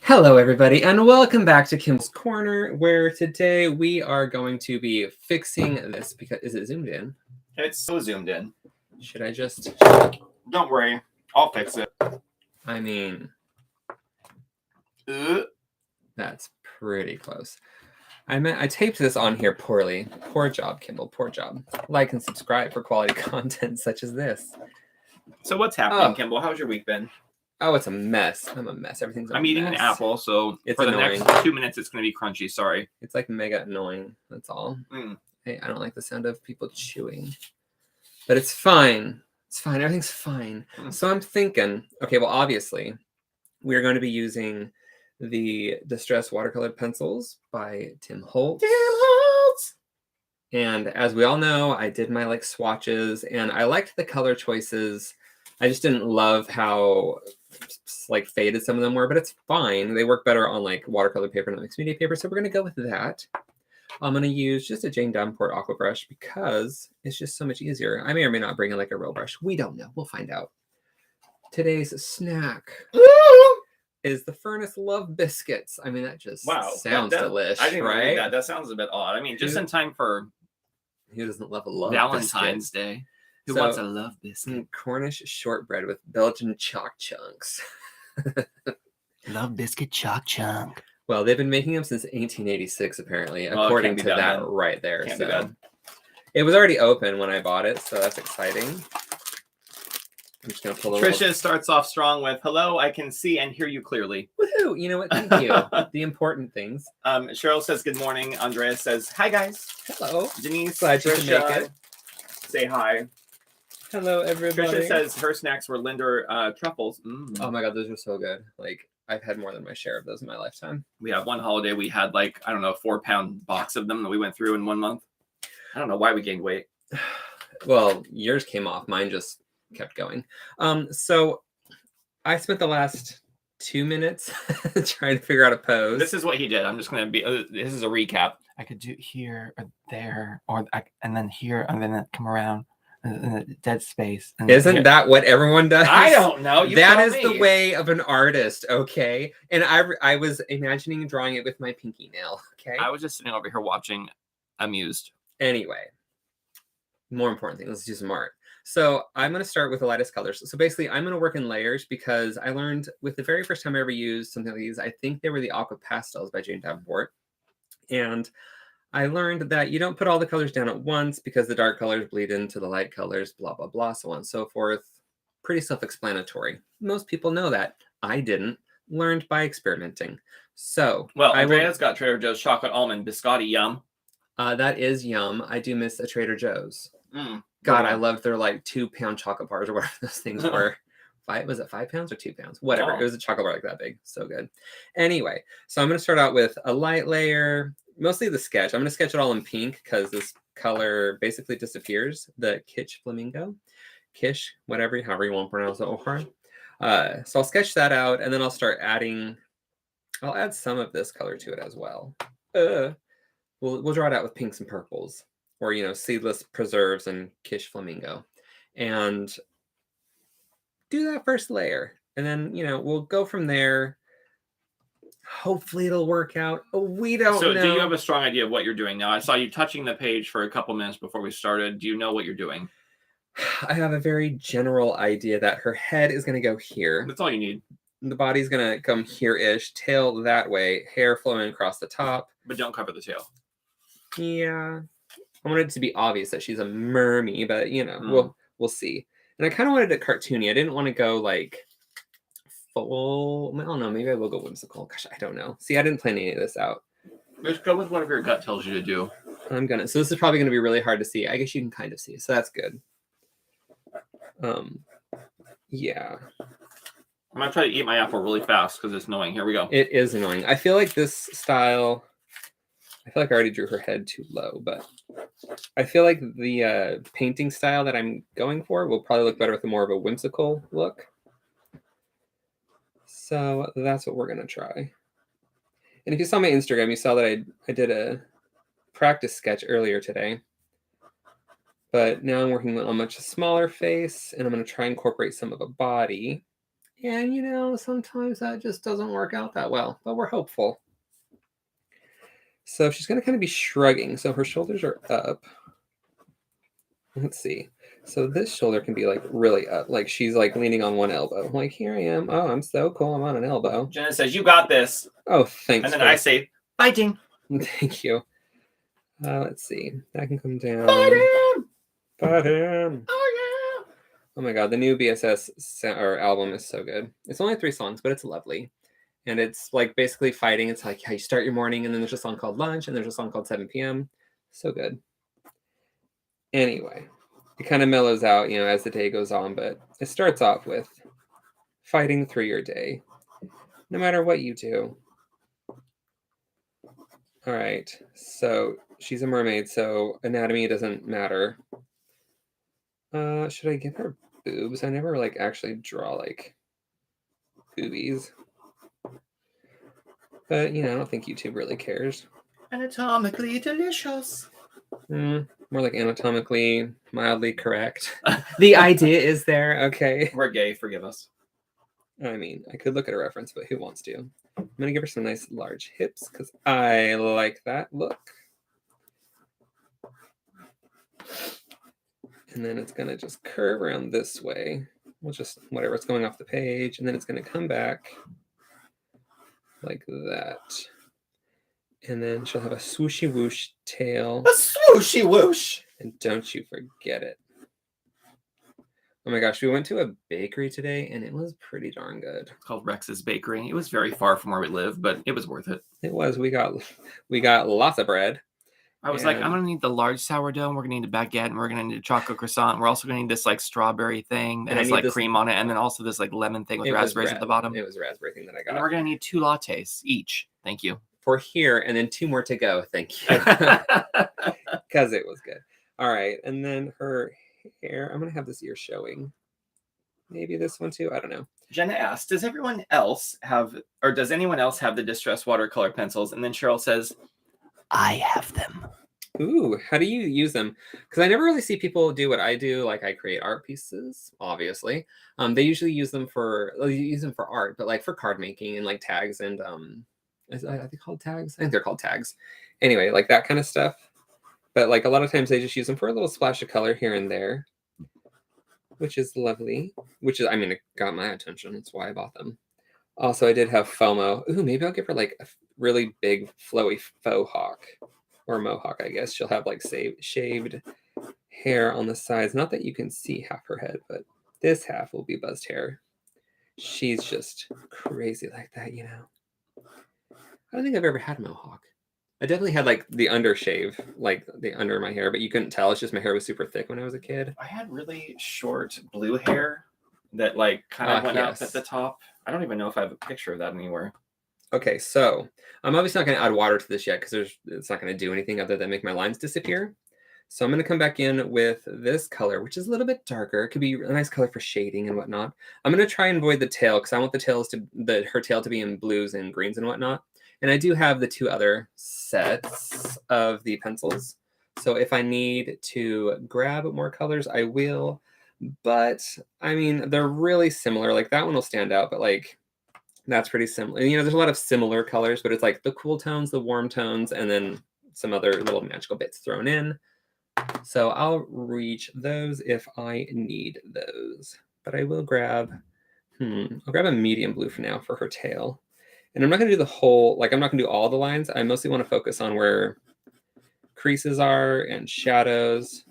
Hello, everybody, and welcome back to Kim's Corner, where today we are going to be fixing this because is it zoomed in? It's so zoomed in. Should I just? Don't worry, I'll fix it. I mean, that's pretty close. I taped this on here poorly. Poor job, Kimball. Poor job. Like and subscribe for quality content such as this. So what's happening, Kimball? How's your week been? Oh, it's a mess. I'm a mess. Everything's a I'm eating mess. an apple, so It's for annoying. the next 2 minutes, it's going to be crunchy. Sorry. It's like mega annoying. That's all. Hey, I don't like the sound of people chewing. But it's fine. It's fine. Everything's fine. So I'm thinking, okay, well, obviously, we're going to be using the Distress Watercolor Pencils by Tim Holtz. And as we all know, I did my swatches, and I liked the color choices. I just didn't love how faded some of them were, but it's fine. They work better on watercolor paper and mixed media paper, so we're going to go with that. I'm going to use just a Jane Davenport Aqua brush because it's just so much easier. I may or may not bring in a real brush. We don't know. We'll find out. Today's snack is the Furniss Love Biscuits. I mean, that just sounds delish, I didn't right? That sounds a bit odd. I mean, just in time for who doesn't love a love Valentine's biscuit? Day. Who wants a love biscuit? Cornish Shortbread with Belgian Choc Chunks. Love biscuit choc chunk. Well, they've been making them since 1886, apparently, according to that right there. So it was already open when I bought it, so that's exciting. I'm just gonna pull. Trisha starts off strong with, "Hello, I can see and hear you clearly." Woohoo! You know what? Thank you. The important things. Cheryl says, "Good morning." Andrea says, "Hi guys." Hello. Denise, glad you can make it. Say hi. Hello, everybody. Trisha says her snacks were Linder truffles. Oh my god, those are so good. I've had more than my share of those in my lifetime. We had one holiday, we had 4-pound box of them that we went through in 1 month. I don't know why we gained weight. Well, yours came off. Mine just kept going. So I spent the last 2 minutes trying to figure out a pose. This is what he did. I'm just going to be, this is a recap. I could do here or there, and then here, and then come around. Dead space. Isn't that what everyone does? I don't know. That is the way of an artist, okay? And I was imagining drawing it with my pinky nail, okay? I was just sitting over here watching, amused. Anyway, more important thing, let's do some art. So I'm going to start with the lightest colors. So basically, I'm going to work in layers because I learned with the very first time I ever used something like these, I think they were the Aqua Pastels by Jane Davenport. And I learned that you don't put all the colors down at once because the dark colors bleed into the light colors, blah, blah, blah, so on and so forth. Pretty self-explanatory. Most people know that. I didn't. Learned by experimenting. So, well, Andrea's got Trader Joe's chocolate almond biscotti. Yum. That is yum. I do miss a Trader Joe's. God, I loved their 2-pound chocolate bars or whatever those things were. Was it 5 pounds or 2 pounds? Whatever. It was a chocolate bar like that big. So good. Anyway, so I'm going to start out with a light layer. Mostly the sketch. I'm going to sketch it all in pink because this color basically disappears. The Kitsch Flamingo. Kish, however you want to pronounce it. So I'll sketch that out, and then I'll start adding. I'll add some of this color to it as well. We'll draw it out with pinks and purples, or seedless preserves and Kish Flamingo, and do that first layer, and then we'll go from there. Hopefully it'll work out. We don't know. So do you have a strong idea of what you're doing now? I saw you touching the page for a couple minutes before we started. Do you know what you're doing? I have a very general idea that her head is going to go here. That's all you need. The body's going to come here-ish, tail that way, hair flowing across the top. But don't cover the tail. Yeah. I wanted it to be obvious that she's a mermaid, but, we'll see. And I kind of wanted it cartoony. I didn't want to go full, I don't know, maybe I will go whimsical. Gosh, I don't know. See, I didn't plan any of this out. Just go with whatever your gut tells you to do. So this is probably going to be really hard to see. I guess you can kind of see, so that's good. Yeah. I'm going to try to eat my apple really fast because it's annoying. Here we go. It is annoying. I feel like this style, I already drew her head too low, but I feel like the painting style that I'm going for will probably look better with a more of a whimsical look. So that's what we're going to try. And if you saw my Instagram, you saw that I did a practice sketch earlier today. But now I'm working on a much smaller face, and I'm going to try and incorporate some of a body. And, you know, sometimes that just doesn't work out that well, but we're hopeful. So she's going to kind of be shrugging. So her shoulders are up. Let's see. So this shoulder can be like really up. Like she's like leaning on one elbow. Like, here I am. Oh, I'm so cool. I'm on an elbow. Jenna says, you got this. Oh, thanks. And then I say, fighting. Thank you. Let's see. That can come down. Fight him! Fight him! Oh, yeah! Oh my god, the new BSS album is so good. It's only 3 songs, but it's lovely. And it's like basically fighting. It's like how you start your morning, and then there's a song called Lunch, and there's a song called 7 p.m. So good. Anyway, it kind of mellows out, you know, as the day goes on, but it starts off with fighting through your day, no matter what you do. All right, so she's a mermaid, so anatomy doesn't matter. Should I give her boobs? I never like actually draw like boobies. But, you know, I don't think YouTube really cares. Anatomically delicious. More like anatomically mildly correct. The idea is there, okay? We're gay, forgive us. I mean, I could look at a reference, but who wants to? I'm going to give her some nice large hips because I like that look. And then it's going to just curve around this way. We'll just, whatever's going off the page. And then it's going to come back like that. And then she'll have a swooshy whoosh tail. A swooshy whoosh! And don't you forget it. Oh my gosh, we went to a bakery today and it was pretty darn good. It's called Rex's Bakery. It was very far from where we live, but it was worth it. It was. We got lots of bread. I was like, I'm going to need the large sourdough. We're going to need a baguette, and we're going to need a chocolate croissant. We're also going to need this like strawberry thing that has like cream on it, and then also this like lemon thing with raspberries at the bottom. It was a raspberry thing that I got. And we're going to need 2 lattes each. Thank you. For here, and then 2 more to go. Thank you. Because it was good. All right, and then her hair. I'm going to have this ear showing. Maybe this one too. I don't know. Jenna asked, does anyone else have the distress watercolor pencils? And then Cheryl says, I have them. Ooh, how do you use them? Because I never really see people do what I do. Like I create art pieces, obviously. They usually use them for art, but like for card making and like tags and are they called tags? I think they're called tags. Anyway, like that kind of stuff. But like a lot of times they just use them for a little splash of color here and there, which is lovely. It got my attention. That's why I bought them. Also, I did have FOMO. Ooh, maybe I'll give her like a really big flowy faux hawk or mohawk, I guess. She'll have like shaved hair on the sides. Not that you can see half her head, but this half will be buzzed hair. She's just crazy like that, you know. I don't think I've ever had a mohawk. I definitely had like the undershave, like the under my hair, but you couldn't tell. It's just my hair was super thick when I was a kid. I had really short blue hair that like kind of went up at the top. I don't even know if I have a picture of that anywhere. Okay, so I'm obviously not going to add water to this yet because it's not going to do anything other than make my lines disappear. So I'm going to come back in with this color, which is a little bit darker. It could be a nice color for shading and whatnot. I'm going to try and avoid the tail because I want her tail to be in blues and greens and whatnot. And I do have the 2 other sets of the pencils. So if I need to grab more colors, I will. But I mean, they're really similar. Like that one will stand out, but like that's pretty similar. You know, there's a lot of similar colors, but it's like the cool tones, the warm tones, and then some other little magical bits thrown in. So I'll reach those if I need those. But I will grab, I'll grab a medium blue for now for her tail. And I'm not going to do the whole, like I'm not going to do all the lines. I mostly want to focus on where creases are and shadows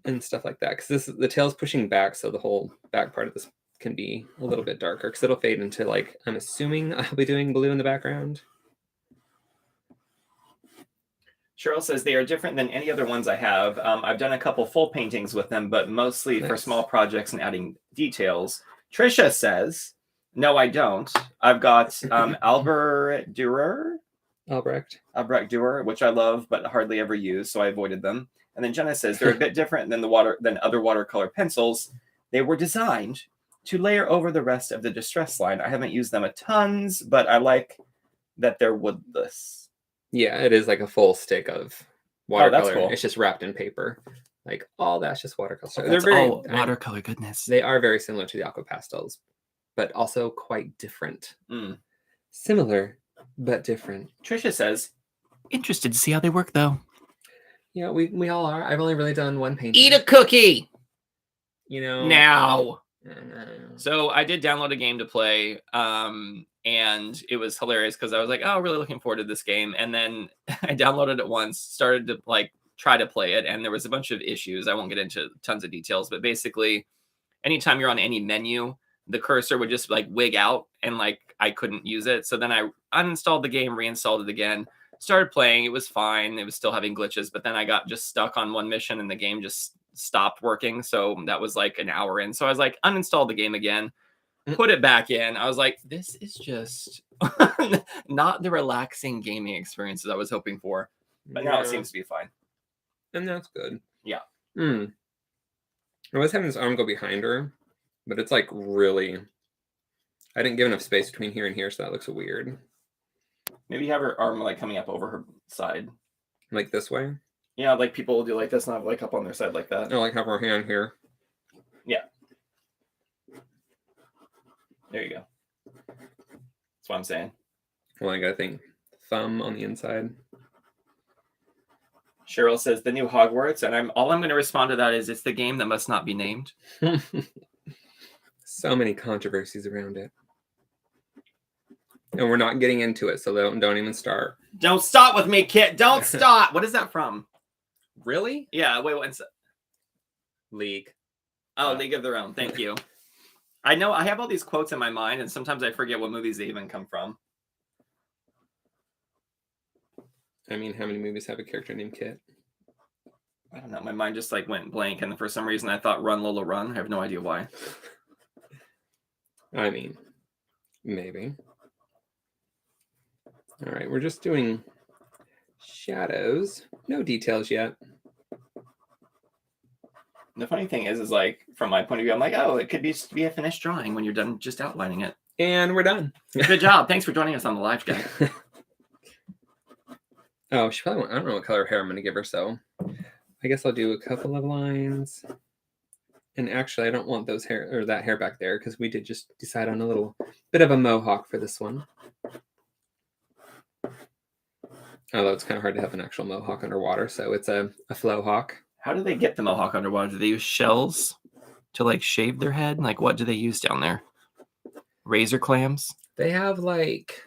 and stuff like that. Because the tail's pushing back, so the whole back part of this can be a little bit darker because it'll fade into like, I'm assuming I'll be doing blue in the background. Cheryl says they are different than any other ones I have. I've done a couple full paintings with them, but mostly for small projects and adding details. Trisha says, no, I don't. I've got Albrecht Dürer, which I love but hardly ever use, so I avoided them. And then Jenna says they're a bit different than other watercolor pencils. They were designed to layer over the rest of the distress line. I haven't used them a tons, but I like that they're woodless. Yeah, it is like a full stick of watercolor. Oh, that's cool. It's just wrapped in paper. Like all that's just watercolor. Oh, They're that's very all watercolor goodness. They are very similar to the Aqua pastels, but also quite different. Mm. Similar, but different. Trisha says, interested to see how they work though. Yeah, we all are. I've only really done one painting. Eat a cookie! You know. Now. So I did download a game to play, and it was hilarious because I was like, oh, really looking forward to this game. And then I downloaded it once, started to like try to play it, and there was a bunch of issues. I won't get into tons of details, but basically anytime you're on any menu, the cursor would just like wig out and like I couldn't use it. So then I uninstalled the game, reinstalled it again, started playing. It was fine. It was still having glitches, but then I got just stuck on one mission and the game just stopped working. So that was like an hour in. So I was like, uninstall the game again, put it back in. I was like, this is just not the relaxing gaming experiences I was hoping for. But now it seems to be fine. And that's good. Yeah. I was having this arm go behind her, but it's like really, I didn't give enough space between here and here, so that looks weird. Maybe have her arm like coming up over her side. Like this way? Yeah, like people will do like this, not like up on their side like that. No, like have her hand here. Yeah. There you go. That's what I'm saying. Well, I gotta think. Thumb on the inside. Cheryl says the new Hogwarts, and I'm going to respond to that is it's the game that must not be named. So many controversies around it. And we're not getting into it, so don't even start. Don't start with me, Kit. Don't start. What is that from? Really? Yeah, wait, what's League. Oh, League of Their Own. Thank you. I know I have all these quotes in my mind, and sometimes I forget what movies they even come from. I mean, how many movies have a character named Kit? I don't know. My mind just like went blank, and for some reason I thought Run Lola Run. I have no idea why. I mean, maybe. All right, we're just doing shadows. No details yet. The funny thing is like from my point of view, I'm like, oh, it could be a finished drawing when you're done just outlining it. And we're done. Good job. Thanks for joining us on the live, guy. Oh, she probably won't. I don't know what color hair I'm going to give her, so I guess I'll do a couple of lines. And actually, I don't want those hair or that hair back there because we did just decide on a little bit of a mohawk for this one. Although it's kind of hard to have an actual mohawk underwater, so it's a flow hawk. How do they get the mohawk underwater? Do they use shells to like shave their head? Like what do they use down there? Razor clams? They have like,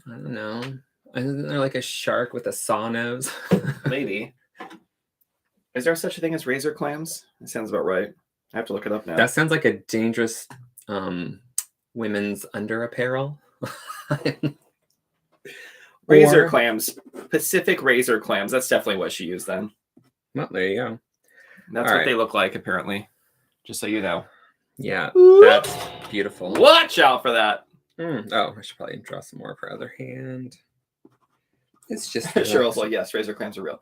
I don't know. Isn't there like a shark with a saw nose? Maybe. Is there such a thing as razor clams? That sounds about right. I have to look it up now. That sounds like a dangerous women's under apparel. Razor clams. Pacific razor clams. That's definitely what she used then. Well, there you go. That's what they look like, apparently. Just so you know. Yeah, that's beautiful. Watch out for that. Oh, I should probably draw some more of her other hand. It's just Cheryl's like, yes, razor clams are real.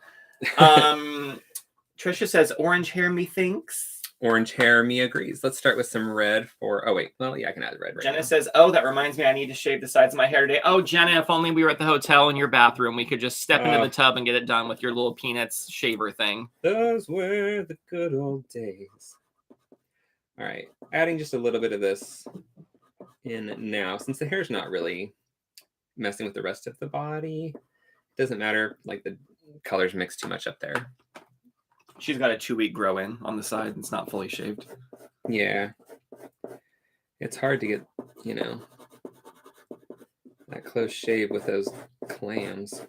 Trisha says, orange hair methinks. Orange hair, me agrees. Let's start with some red for, oh wait, well, yeah, I can add red right Jenna now. says, oh, that reminds me, I need to shave the sides of my hair today. Oh, Jenna, if only we were at the hotel in your bathroom, we could just step into the tub and get it done with your little Peanuts shaver thing. Those were the good old days. All right, adding just a little bit of this in now, since the hair's not really messing with the rest of the body. Doesn't matter, like the colors mix too much up there. She's got a 2-week grow in on the side. It's not fully shaved. Yeah. It's hard to get, you know, that close shave with those clams.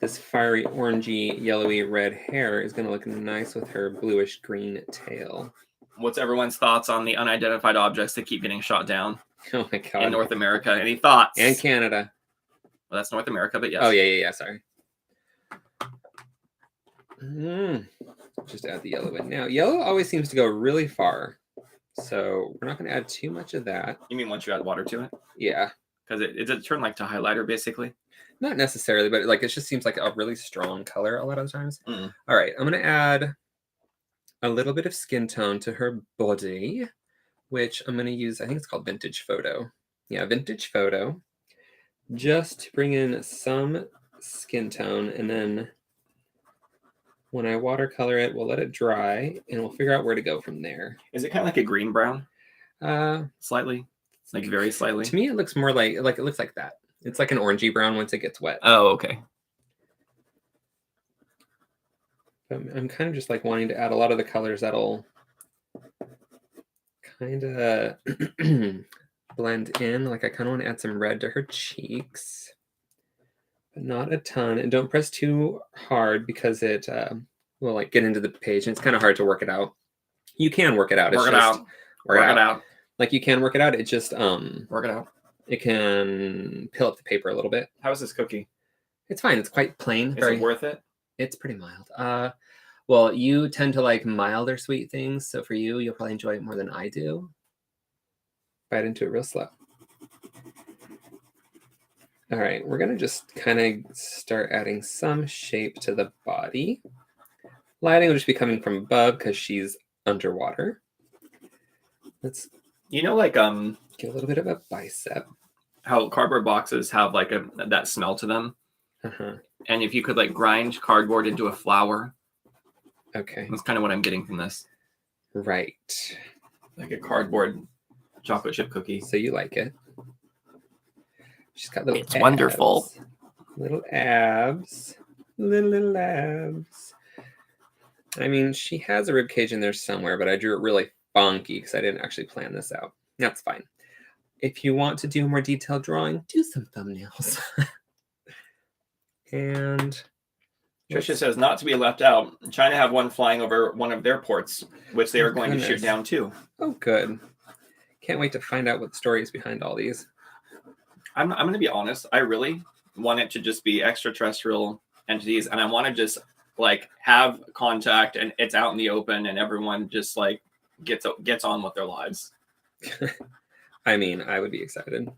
This fiery orangey, yellowy red hair is going to look nice with her bluish green tail. What's everyone's thoughts on the unidentified objects that keep getting shot down? Oh my God. In North America. Any thoughts? And Canada. Well, that's North America, but yes. Oh, yeah, sorry. Just add the yellow in now. Yellow always seems to go really far. So we're not going to add too much of that. You mean once you add water to it? Yeah. Because it does turn like to highlighter, basically. Not necessarily, but like it just seems like a really strong color a lot of the times. Mm. All right, I'm going to add a little bit of skin tone to her body, which I'm going to use, I think it's called Vintage Photo. Yeah, Vintage Photo. Just to bring in some skin tone, and then when I watercolor it, we'll let it dry, and we'll figure out where to go from there. Is it kind of like a green brown? Slightly, like very slightly. To me, it looks more like it looks like that. It's like an orangey brown once it gets wet. Oh, okay. I'm kind of just like wanting to add a lot of the colors that'll kind of blend in. Like I kind of want to add some red to her cheeks, but not a ton. And don't press too hard because it will like get into the page, and it's kind of hard to work it out. You can work it out. Work it out. Like you can work it out. It just work it out. It can peel up the paper a little bit. How is this cookie? It's fine. It's quite plain. Is it worth it? It's pretty mild. Well, you tend to like mild or sweet things, so for you, you'll probably enjoy it more than I do. Bite into it real slow. All right, we're gonna just kind of start adding some shape to the body. Lighting will just be coming from above because she's underwater. Let's, like get a little bit of a bicep. How cardboard boxes have like that smell to them. And if you could like grind cardboard into a flower. Okay. That's kind of what I'm getting from this. Right. Like a cardboard chocolate chip cookie. So you like it. She's got little abs. Wonderful. Little abs. Little abs. I mean, she has a rib cage in there somewhere, but I drew it really funky because I didn't actually plan this out. That's fine. If you want to do more detailed drawing, do some thumbnails. And Tricia says, not to be left out, China have one flying over one of their ports, which they are going to shoot down too. Oh, good. Can't wait to find out what the story is behind all these. I'm going to be honest. I really want it to just be extraterrestrial entities, and I want to just like have contact, and it's out in the open, and everyone just like gets on with their lives. I mean, I would be excited.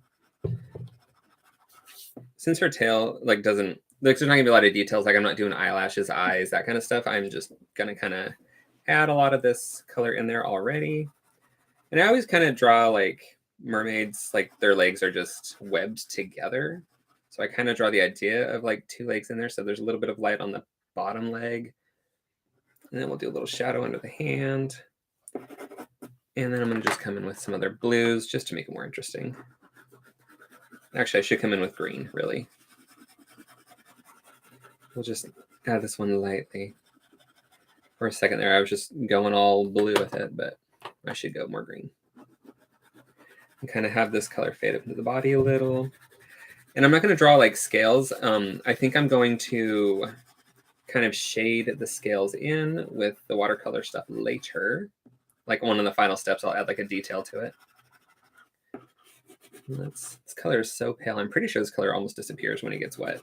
Since her tail like doesn't. Like, there's not gonna be a lot of details. Like, I'm not doing eyelashes, eyes, that kind of stuff. I'm just gonna kind of add a lot of this color in there already. And I always kind of draw like mermaids, like their legs are just webbed together. So I kind of draw the idea of like two legs in there. So there's a little bit of light on the bottom leg. And then we'll do a little shadow under the hand. And then I'm gonna just come in with some other blues just to make it more interesting. Actually, I should come in with green, really. We'll just add this one lightly. For a second there, I was just going all blue with it, but I should go more green. And kind of have this color fade up into the body a little. And I'm not going to draw like scales. I think I'm going to kind of shade the scales in with the watercolor stuff later. Like one of the final steps, I'll add like a detail to it. This color is so pale. I'm pretty sure this color almost disappears when it gets wet.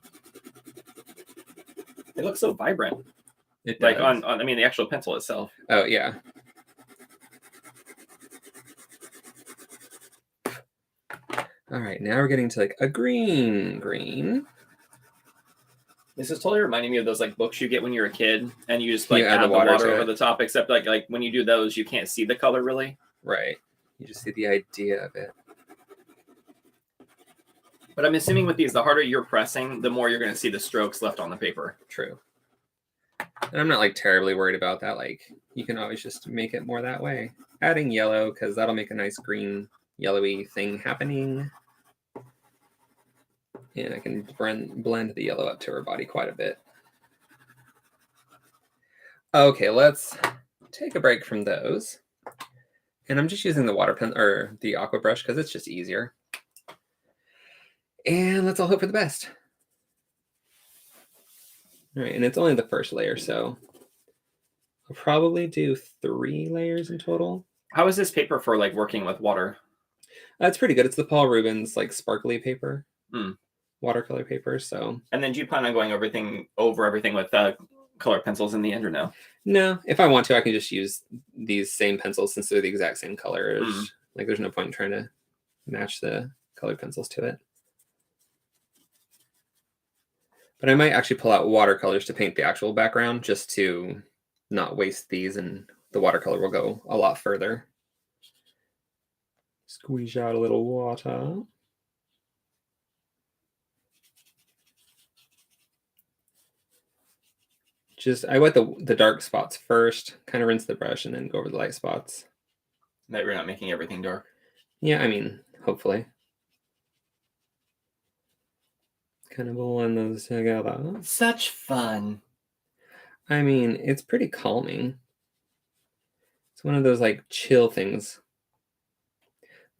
It looks so vibrant. It like does. on the actual pencil itself. Oh yeah. All right, now we're getting to like a green. This is totally reminding me of those like books you get when you're a kid, and you just like add the water over it. the top. Except like when you do those, you can't see the color really. Right. You just see the idea of it. But I'm assuming with these, the harder you're pressing, the more you're going to see the strokes left on the paper. True. And I'm not like terribly worried about that. Like you can always just make it more that way. Adding yellow, because that'll make a nice green, yellowy thing happening. And I can blend the yellow up to her body quite a bit. Okay, let's take a break from those. And I'm just using the water pen or the Aqua brush because it's just easier. And let's all hope for the best. All right, and it's only the first layer, so I'll probably do 3 layers in total. How is this paper for like working with water? It's pretty good. It's the Paul Reubens like sparkly paper, watercolor paper. So. And then do you plan on going over everything with color pencils in the end, or no? No, if I want to, I can just use these same pencils since they're the exact same color. Like, there's no point in trying to match the colored pencils to it. But I might actually pull out watercolors to paint the actual background just to not waste these, and the watercolor will go a lot further. Squeeze out a little water. I wet the dark spots first, kind of rinse the brush, and then go over the light spots. That we're not making everything dark. Yeah, I mean, hopefully. Kind of blend those together. Such fun. I mean, it's pretty calming. It's one of those like chill things.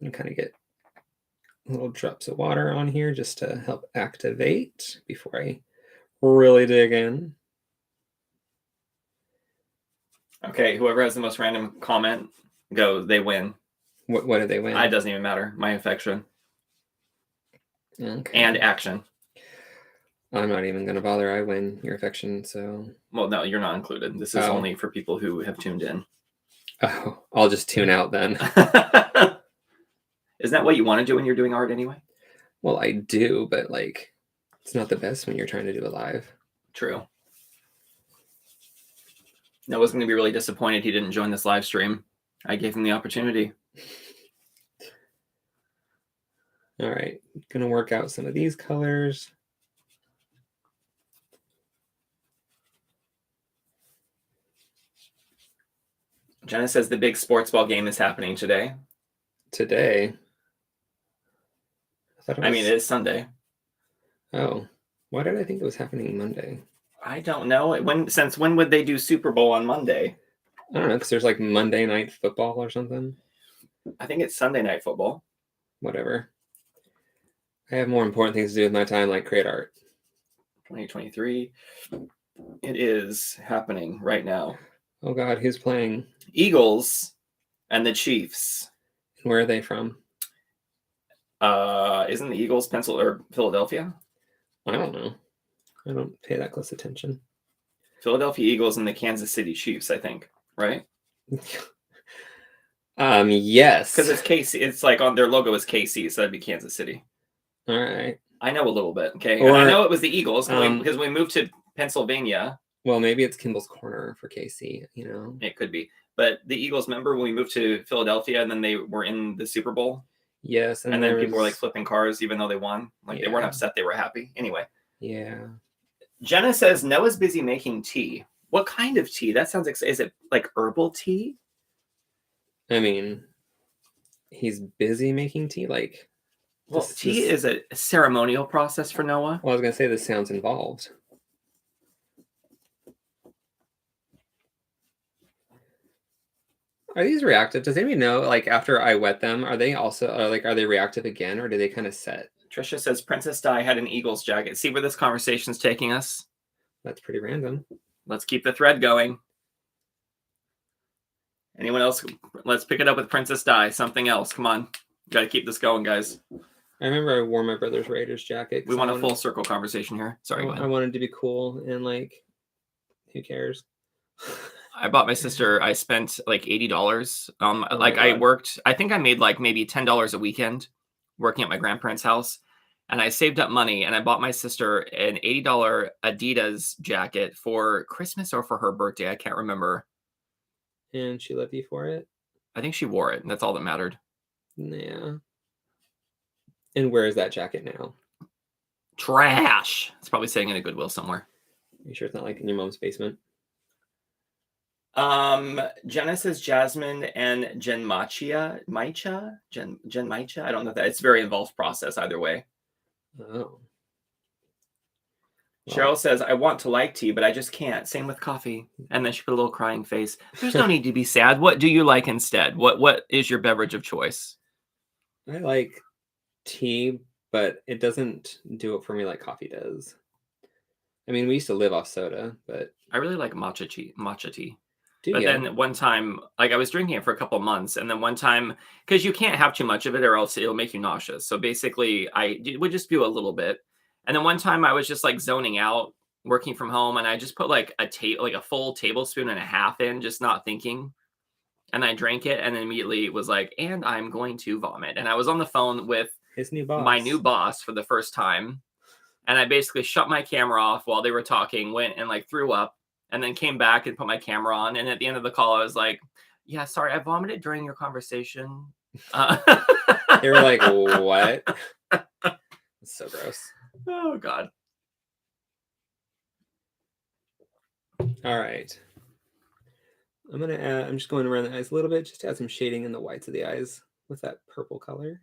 I'm gonna kind of get little drops of water on here just to help activate before I really dig in. Okay, whoever has the most random comment, they win. What did they win? It doesn't even matter. My affection. Okay. And action. I'm not even going to bother. I win your affection, so... Well, no, you're not included. This is only for people who have tuned in. Oh, I'll just tune out then. Isn't that what you want to do when you're doing art anyway? Well, I do, but like, it's not the best when you're trying to do it live. True. Noah's going to be really disappointed he didn't join this live stream. I gave him the opportunity. All right, going to work out some of these colors. Jenna says the big sports ball game is happening today. Today? I mean, it is Sunday. Oh, why did I think it was happening Monday? I don't know. Since when would they do Super Bowl on Monday? I don't know, because there's like Monday night football or something. I think it's Sunday night football. Whatever. I have more important things to do with my time, like create art. 2023. It is happening right now. Oh God, who's playing? Eagles and the Chiefs. Where are they from? Isn't the Eagles Philadelphia? I don't know. I don't pay that close attention. Philadelphia Eagles and the Kansas City Chiefs, I think, right? Yes. Because it's KC. It's like on their logo is KC, so that'd be Kansas City. All right. I know a little bit. Okay. And I know it was the Eagles because we moved to Pennsylvania. Well, maybe it's Kimball's Corner for KC, It could be. But the Eagles, remember when we moved to Philadelphia and then they were in the Super Bowl? Yes. And then people were like flipping cars even though they won. Like they weren't upset, they were happy. Anyway. Yeah. Jenna says Noah's busy making tea. What kind of tea? That sounds is it like herbal tea? I mean, he's busy making tea. Like, well, tea is a ceremonial process for Noah. Well, I was gonna say this sounds involved. Are these reactive? Does anybody know? Like after I wet them, are they reactive again, or do they kind of set? Trisha says Princess Di had an Eagles jacket. See where this conversation's taking us? That's pretty random. Let's keep the thread going. Anyone else? Let's pick it up with Princess Di. Something else. Come on. Got to keep this going, guys. I remember I wore my brother's Raiders jacket. We want a full circle conversation here. Sorry, go ahead. I wanted to be cool and like, who cares? I bought my sister. I spent like $80. I worked. I think I made like maybe $10 a weekend working at my grandparents' house, and I saved up money and I bought my sister an $80 Adidas jacket for Christmas or for her birthday. I can't remember. And she loved you for it? I think she wore it. And that's all that mattered. Yeah. And where is that jacket now? Trash. It's probably sitting in a Goodwill somewhere. Are you sure it's not like in your mom's basement? Jenna says Jasmine and Genmaicha. Genmaicha? I don't know that. It's a very involved process either way. Oh. Well. Cheryl says, I want to like tea, but I just can't. Same with coffee. And then she put a little crying face. There's no need to be sad. What do you like instead? What is your beverage of choice? I like tea, but it doesn't do it for me like coffee does. I mean, we used to live off soda, but I really like matcha tea. But then one time, like I was drinking it for a couple of months, and then one time, because you can't have too much of it or else it'll make you nauseous. So basically, I would just do a little bit. And then one time I was just like zoning out, working from home, and I just put like a full tablespoon and a half in, just not thinking. And I drank it, and then immediately it was like, and I'm going to vomit. And I was on the phone with my new boss for the first time. And I basically shut my camera off while they were talking, went and like threw up, and then came back and put my camera on. And at the end of the call, I was like, yeah, sorry, I vomited during your conversation. They were like, what? It's so gross. Oh, God. All right. I'm just going around the eyes a little bit, just to add some shading in the whites of the eyes with that purple color.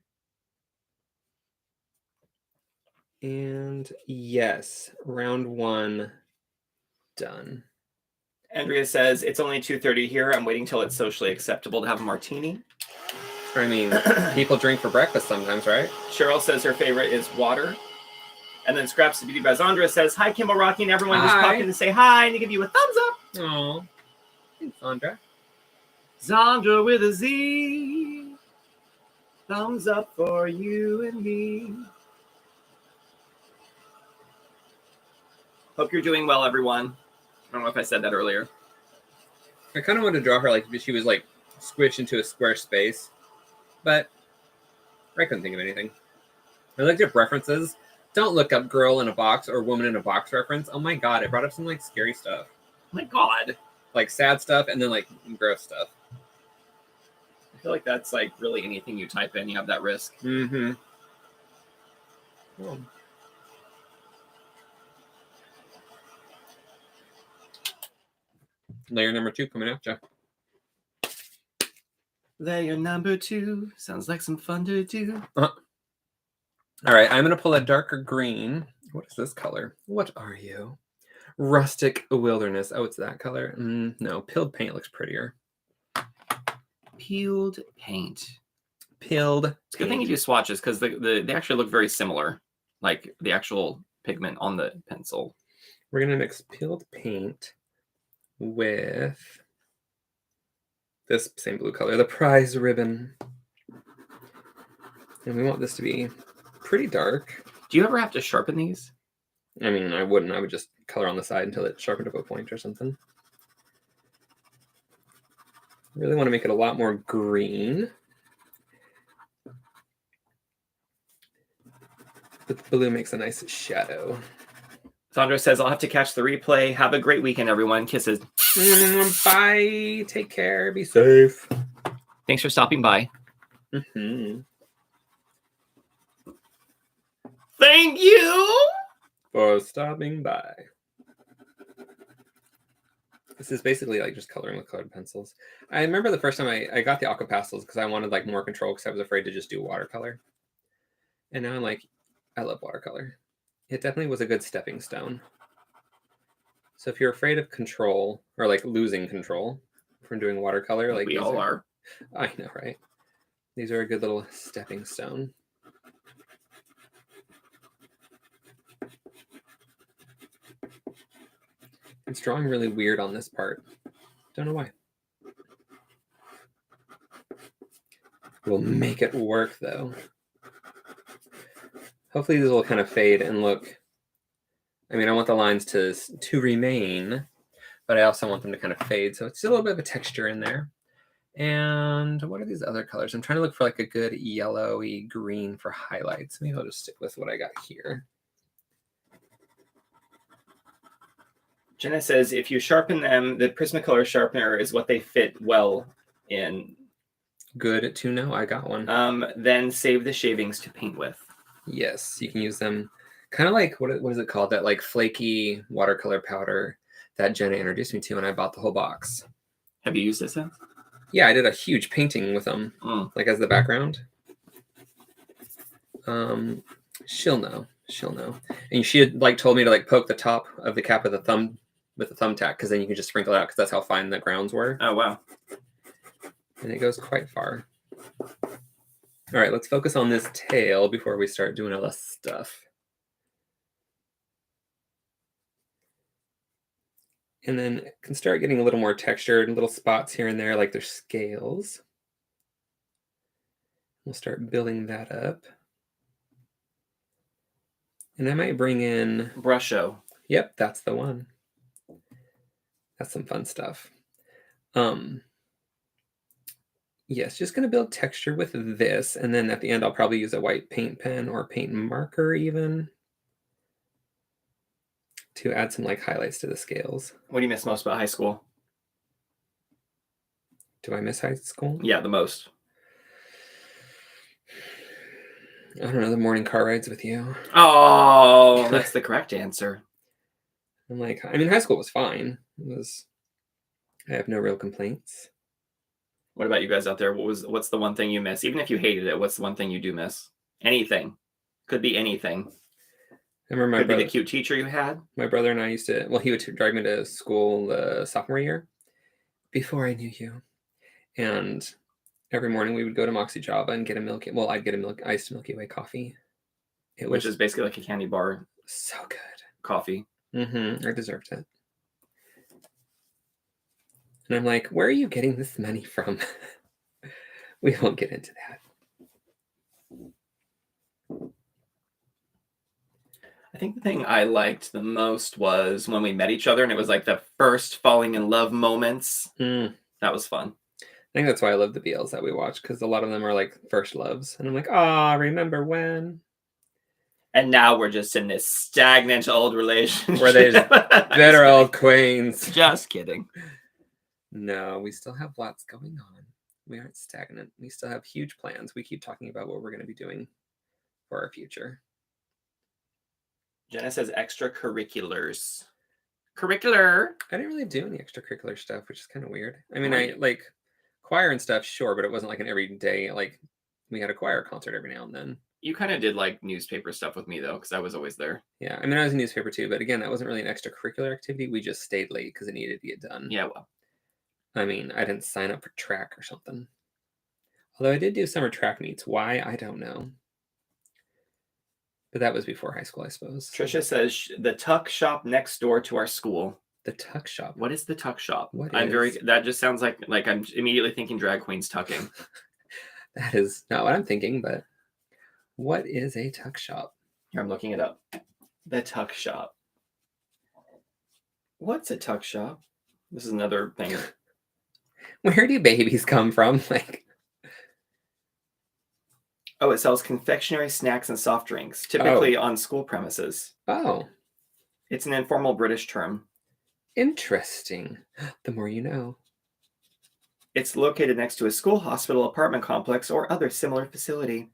And yes, round 1 done. Andrea says, it's only 2:30 here. I'm waiting till it's socially acceptable to have a martini. I mean, people drink for breakfast sometimes, right? Cheryl says her favorite is water. And then Scraps the Beauty by Zandra says, hi, Kimmel Rocky, and everyone just popped in to say hi and to give you a thumbs up. Oh, thanks, Zandra. Zandra with a Z. Thumbs up for you and me. Hope you're doing well, everyone. I don't know if I said that earlier. I kind of wanted to draw her like she was like squished into a square space, but I couldn't think of anything. I looked up references. Don't look up girl in a box or woman in a box reference. Oh my god, it brought up some like scary stuff. Oh my god. Like sad stuff and then like gross stuff. I feel like that's like really anything you type in, you have that risk. Mm-hmm. Oh. Layer number 2 coming up, Jeff. Layer number 2 sounds like some fun to do. All right, I'm going to pull a darker green. What is this color? What are you? Rustic Wilderness. Oh, it's that color? No, peeled paint looks prettier. Peeled paint. Peeled It's a good thing you do swatches because they actually look very similar, like the actual pigment on the pencil. We're going to mix peeled paint with this same blue color, the prize ribbon. And we want this to be pretty dark. Do you ever have to sharpen these? I mean, I wouldn't. I would just color on the side until it sharpened up a point or something. I really want to make it a lot more green. But the blue makes a nice shadow. Sandra says, I'll have to catch the replay. Have a great weekend, everyone. Kisses. Bye. Take care. Be safe. Thanks for stopping by. Mm-hmm. Thank you for stopping by. This is basically like just coloring with colored pencils. I remember the first time I got the Aqua pastels because I wanted like more control because I was afraid to just do watercolor. And now I'm like, I love watercolor. It definitely was a good stepping stone. So if you're afraid of control or like losing control from doing watercolor, like we all are. I know, right? These are a good little stepping stone. It's drawing really weird on this part. Don't know why. We'll make it work though. Hopefully these will kind of fade and look. I mean, I want the lines to remain, but I also want them to kind of fade. So it's a little bit of a texture in there. And what are these other colors? I'm trying to look for like a good yellowy green for highlights. Maybe I'll just stick with what I got here. Jenna says, if you sharpen them, the Prismacolor sharpener is what they fit well in. Good to know. I got one. Then save the shavings to paint with. Yes, you can use them kind of like, what is it called? That like flaky watercolor powder that Jenna introduced me to, and I bought the whole box. Have you used this since? Yeah, I did a huge painting with them, like as the background. She'll know. She'll know. And she had like told me to like poke the top of the cap with a thumbtack because then you can just sprinkle it out because that's how fine the grounds were. Oh, wow. And it goes quite far. All right, let's focus on this tail before we start doing all this stuff. And then it can start getting a little more textured, little spots here and there, like there's scales. We'll start building that up. And I might bring in... Brusho. Yep, that's the one. That's some fun stuff. Yes, just going to build texture with this. And then at the end, I'll probably use a white paint pen or paint marker even to add some like highlights to the scales. What do you miss most about high school? Do I miss high school? Yeah, the most. I don't know, the morning car rides with you. Oh, that's the correct answer. I'm like, I mean, high school was fine. I have no real complaints. What about you guys out there? What's the one thing you miss? Even if you hated it, what's the one thing you do miss? Anything. Could be anything. I remember Could be the cute teacher you had. My brother and I used to, well, he would drive me to school the sophomore year before I knew you. And every morning we would go to Moxie Java and get a Milky, well, I'd get a iced Milky Way coffee. Which is basically like a candy bar. So good. Coffee. I deserved it. And I'm like, where are you getting this money from? We won't get into that. I think the thing I liked the most was when we met each other and it was like the first falling in love moments. That was fun. I think that's why I love the BLs that we watch, because a lot of them are like first loves. And I'm like, remember when? And now we're just in this stagnant old relationship. Where they just better old queens. Just kidding. No, we still have lots going on. We aren't stagnant. We still have huge plans. We keep talking about what we're going to be doing for our future. Jenna says extracurriculars. Curricular. I didn't really do any extracurricular stuff, which is kind of weird. I mean, I like choir and stuff, sure, but it wasn't like an everyday, like we had a choir concert every now and then. You kind of did like newspaper stuff with me though, because I was always there. Yeah, I mean, I was in newspaper too, but again, that wasn't really an extracurricular activity. We just stayed late because it needed to get done. Yeah, well. I mean, I didn't sign up for track or something. Although I did do summer track meets. Why? I don't know. But that was before high school, I suppose. Trisha says the tuck shop next door to our school. The tuck shop. What is the tuck shop? What that just sounds like I'm immediately thinking drag queens tucking. That is not what I'm thinking, but what is a tuck shop? Here, I'm looking it up. The tuck shop. What's a tuck shop? This is another thing. Where do babies come from? Oh, it sells confectionery, snacks, and soft drinks, typically on school premises. Oh. It's an informal British term. Interesting. The more you know. It's located next to a school, hospital, apartment complex, or other similar facility.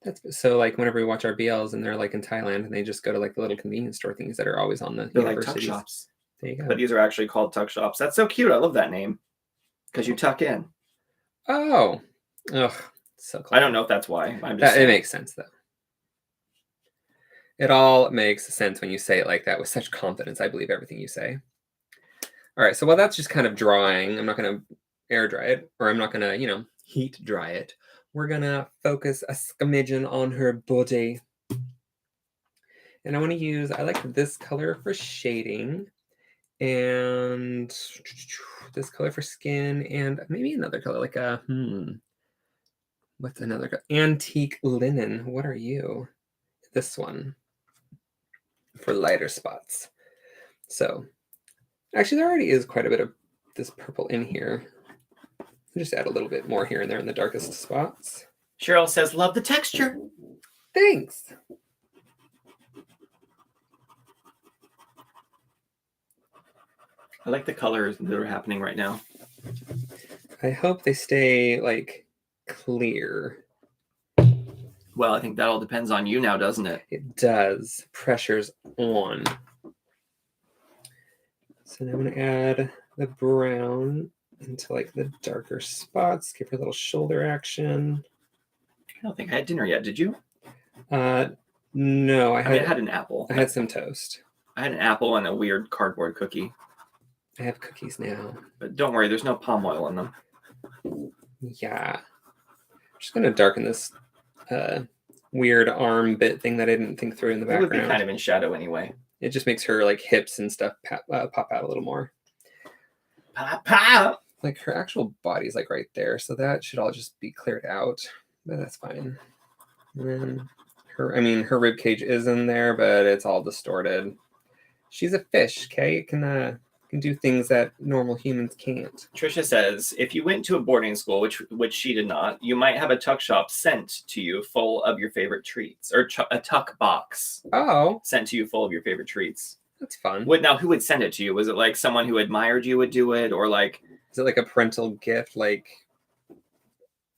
That's so like whenever we watch our BLs and they're like in Thailand and they just go to like the little convenience store things that are always on the universities. Like tuck shops. There you go. But these are actually called tuck shops. That's so cute. I love that name. Because you tuck in. Oh. Ugh. So clever. I don't know if that's why. It makes sense though. It all makes sense when you say it like that with such confidence. I believe everything you say. All right. So while that's just kind of drying, I'm not going to air dry it, or I'm not going to, heat dry it. We're going to focus a smidgen on her body. And I want to use, I like this color for shading and this color for skin and maybe another color like a, what's another color? Antique linen. What are you? This one for lighter spots. So actually there already is quite a bit of this purple in here. I'll just add a little bit more here and there in the darkest spots. Cheryl says, love the texture. Thanks. I like the colors that are happening right now. I hope they stay like clear. Well, I think that all depends on you now, doesn't it? It does. Pressure's on. So now I'm going to add the brown into like the darker spots. Give her a little shoulder action. I don't think I had dinner yet. Did you? No, I had an apple. I had some toast. I had an apple and a weird cardboard cookie. I have cookies now. But don't worry, there's no palm oil in them. Yeah. I'm just going to darken this weird arm bit thing that I didn't think through in the background. It would be kind of in shadow anyway. It just makes her like hips and stuff pop out a little more. Pop. Like her actual body's like right there. So that should all just be cleared out. But that's fine. And then her rib cage is in there, but it's all distorted. She's a fish, okay? It can do things that normal humans can't. Trisha says, if you went to a boarding school, which she did not, you might have a tuck shop sent to you full of your favorite treats, or a tuck box sent to you full of your favorite treats. That's fun. Now, who would send it to you? Was it like someone who admired you would do it, or like? Is it like a parental gift? Like,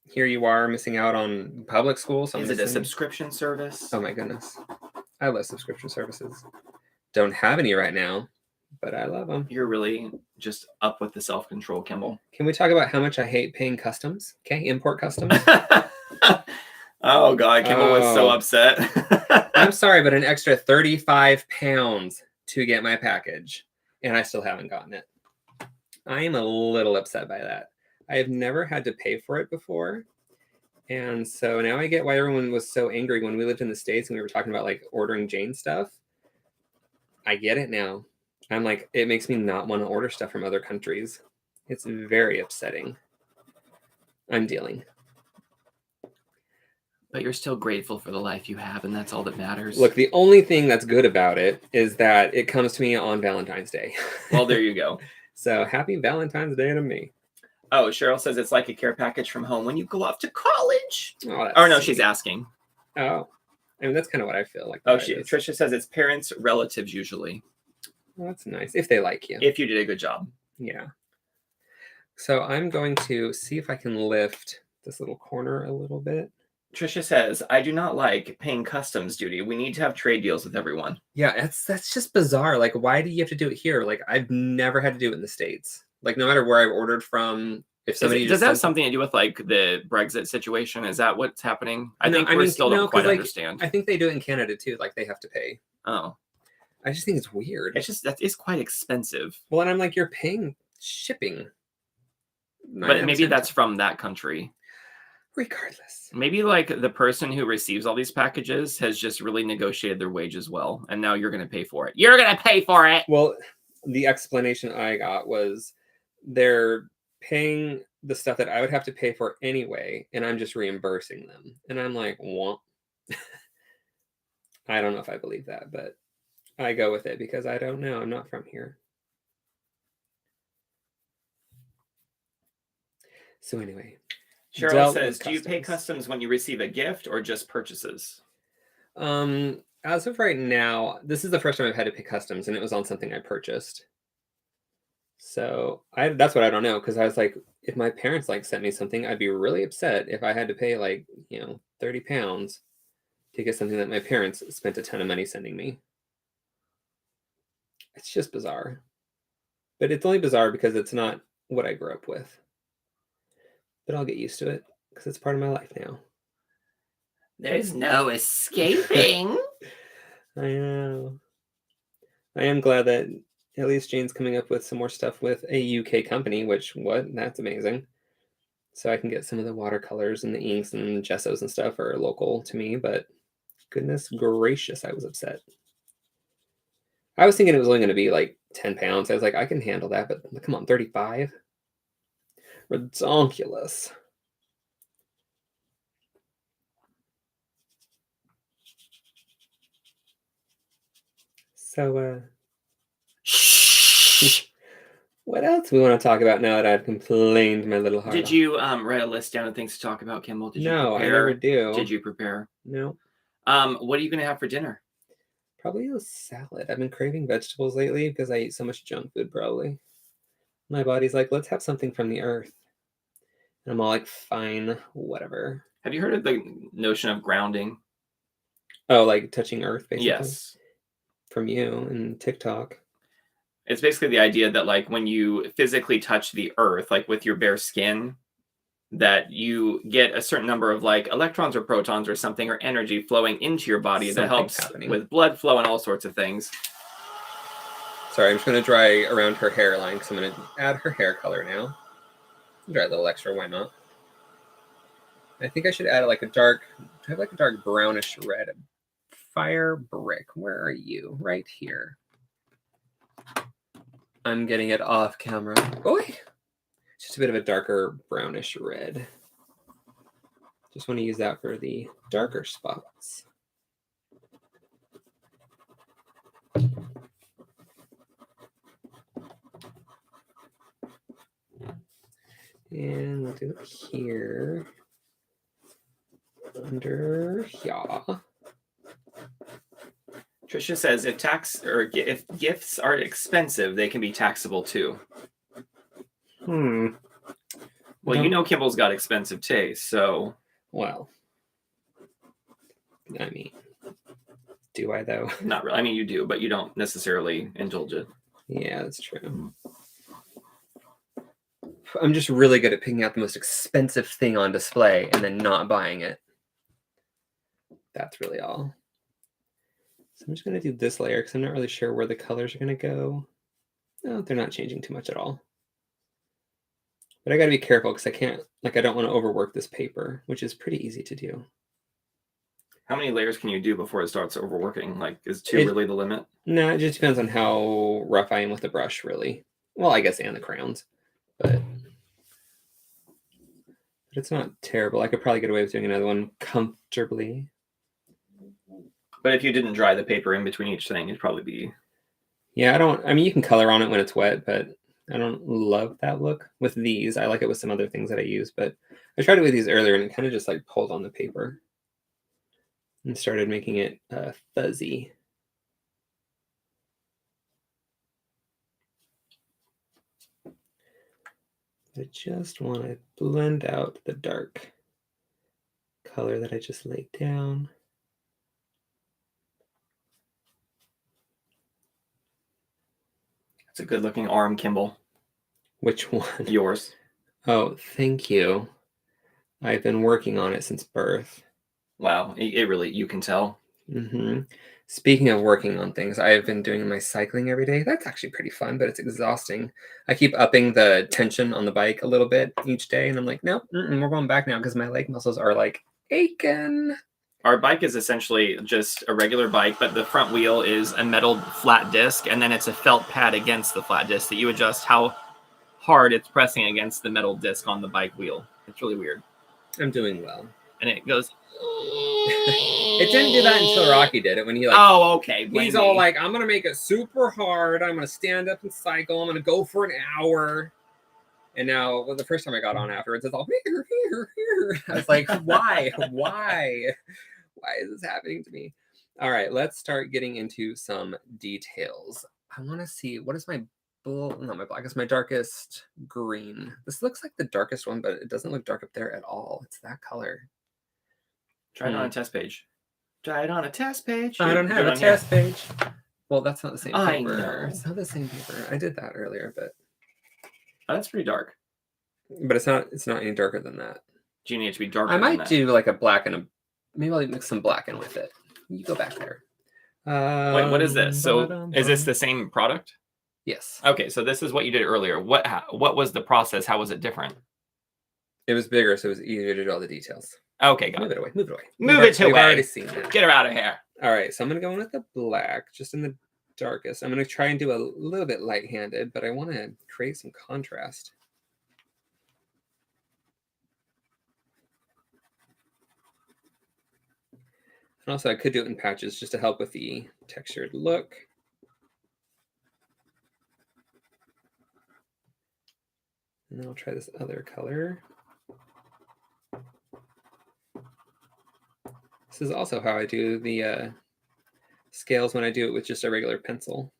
here you are missing out on public school. Is it a subscription service? Oh my goodness, I love subscription services. Don't have any right now. but I love them. You're really just up with the self-control, Kimball. Can we talk about how much I hate paying customs? Okay, import customs. Oh God, Kimball was so upset. I'm sorry, but an extra 35 pounds to get my package, and I still haven't gotten it. I am a little upset by that. I have never had to pay for it before. And so now I get why everyone was so angry when we lived in the States and we were talking about like ordering Jane stuff. I get it now. I'm like, it makes me not want to order stuff from other countries. It's very upsetting. I'm dealing. But you're still grateful for the life you have, and that's all that matters. Look, the only thing that's good about it is that it comes to me on Valentine's Day. Well, there you go. So happy Valentine's Day to me. Oh, Cheryl says it's like a care package from home when you go off to college. Oh, no, sweet. She's asking. Oh, I mean, that's kind of what I feel like. Oh, Trisha says it's parents, relatives usually. Well, that's nice. If they like you. If you did a good job. Yeah. So I'm going to see if I can lift this little corner a little bit. Trisha says, I do not like paying customs duty. We need to have trade deals with everyone. Yeah, that's just bizarre. Like, why do you have to do it here? Like, I've never had to do it in the States. Like, no matter where I've ordered from, if somebody does that have something to do with like the Brexit situation? Is that what's happening? I think we still don't quite understand. I think they do it in Canada too. Like, they have to pay. Oh, I just think it's weird. It's just that is quite expensive. Well, and I'm like, you're paying shipping. But maybe that's from that country. Regardless. Maybe like the person who receives all these packages has just really negotiated their wages well, and now you're going to pay for it. You're going to pay for it. Well, the explanation I got was they're paying the stuff that I would have to pay for anyway, and I'm just reimbursing them. And I'm like, what? I don't know if I believe that, but I go with it because I don't know. I'm not from here. So anyway. Cheryl says, do you pay customs when you receive a gift or just purchases? As of right now, this is the first time I've had to pay customs, and it was on something I purchased. So that's what I don't know, because I was like, if my parents like sent me something, I'd be really upset if I had to pay like, 30 pounds to get something that my parents spent a ton of money sending me. It's just bizarre. But it's only bizarre because it's not what I grew up with. But I'll get used to it because it's part of my life now. There's no escaping. I know. I am glad that at least Jane's coming up with some more stuff with a UK company, that's amazing. So I can get some of the watercolors and the inks and the gessos and stuff are local to me, but goodness gracious, I was upset. I was thinking it was only going to be like 10 pounds. I was like, I can handle that, but come on, 35? Ridiculous. So, what else we want to talk about now that I've complained my little heart? Did you write a list down of things to talk about, Kimball? No, I never do. Did you prepare? No. What are you going to have for dinner? Probably a salad. I've been craving vegetables lately because I eat so much junk food, probably. My body's like, let's have something from the earth. And I'm all like, fine, whatever. Have you heard of the notion of grounding? Oh, like touching earth, basically? Yes. From you and TikTok. It's basically the idea that like when you physically touch the earth, like with your bare skin, that you get a certain number of like electrons or protons or something or energy flowing into your body that helps with blood flow and all sorts of things. Sorry, I'm just going to dry around her hairline because I'm going to add her hair color now. Dry a little extra, why not? I think I should add like a dark brownish red. Fire brick, where are you? Right here. I'm getting it off camera. Boy, just a bit of a darker brownish red. Just want to use that for the darker spots. And we'll do it here. Under here. Trisha says if gifts are expensive, they can be taxable too. Well, you know Kimball's got expensive taste, so. Well, I mean, do I though? Not really. I mean, you do, but you don't necessarily indulge it. Yeah, that's true. I'm just really good at picking out the most expensive thing on display and then not buying it. That's really all. So I'm just going to do this layer because I'm not really sure where the colors are going to go. No, they're not changing too much at all. But I got to be careful because I can't, like, I don't want to overwork this paper, which is pretty easy to do. How many layers can you do before it starts overworking? Like, is 2 really the limit? No, it just depends on how rough I am with the brush, really. Well, I guess, and the crayons. But it's not terrible. I could probably get away with doing another one comfortably. But if you didn't dry the paper in between each thing, it'd probably be... Yeah, I mean, you can color on it when it's wet, but I don't love that look with these. I like it with some other things that I use, but I tried it with these earlier and it kind of just like pulled on the paper and started making it fuzzy. I just want to blend out the dark color that I just laid down. It's a good looking arm, Kimball. Which one? Yours. Oh, thank you. I've been working on it since birth. Wow, it really, you can tell. Mm-hmm. Speaking of working on things, I have been doing my cycling every day. That's actually pretty fun, but it's exhausting. I keep upping the tension on the bike a little bit each day, and I'm like, nope, we're going back now because my leg muscles are like aching. Our bike is essentially just a regular bike, but the front wheel is a metal flat disc, and then it's a felt pad against the flat disc that you adjust how hard it's pressing against the metal disc on the bike wheel. It's really weird. I'm doing well. And it goes... It didn't do that until Rocky did it when he like... Oh, okay. He's all like, I'm going to make it super hard. I'm going to stand up and cycle. I'm going to go for an hour. And now, well, the first time I got on afterwards, it's all... I was like, why? Why? Why is this happening to me? All right, let's start getting into some details. I want to see, what is my... not my blackest, my darkest green. This looks like the darkest one, but it doesn't look dark up there at all. It's that color. Try it on a test page. Try it on a test page. I don't have a test page. Well, that's not the same paper. I know. It's not the same paper. I did that earlier, but that's pretty dark. But it's not any darker than that. Do you need it to be darker? I might do like a black and a... Maybe I'll mix some black in with it. You go back there. Wait, what is this? So is this the same product? Yes. Okay, so this is what you did earlier. What was the process? How was it different? It was bigger, so it was easier to do all the details. Okay, got it. Move it away. Move it away. Move it away. We've already seen that. Get her out of here. All right, so I'm going to go in with the black, just in the darkest. I'm going to try and do a little bit light-handed, but I want to create some contrast. And also, I could do it in patches just to help with the textured look. And then I'll try this other color. This is also how I do the scales when I do it with just a regular pencil.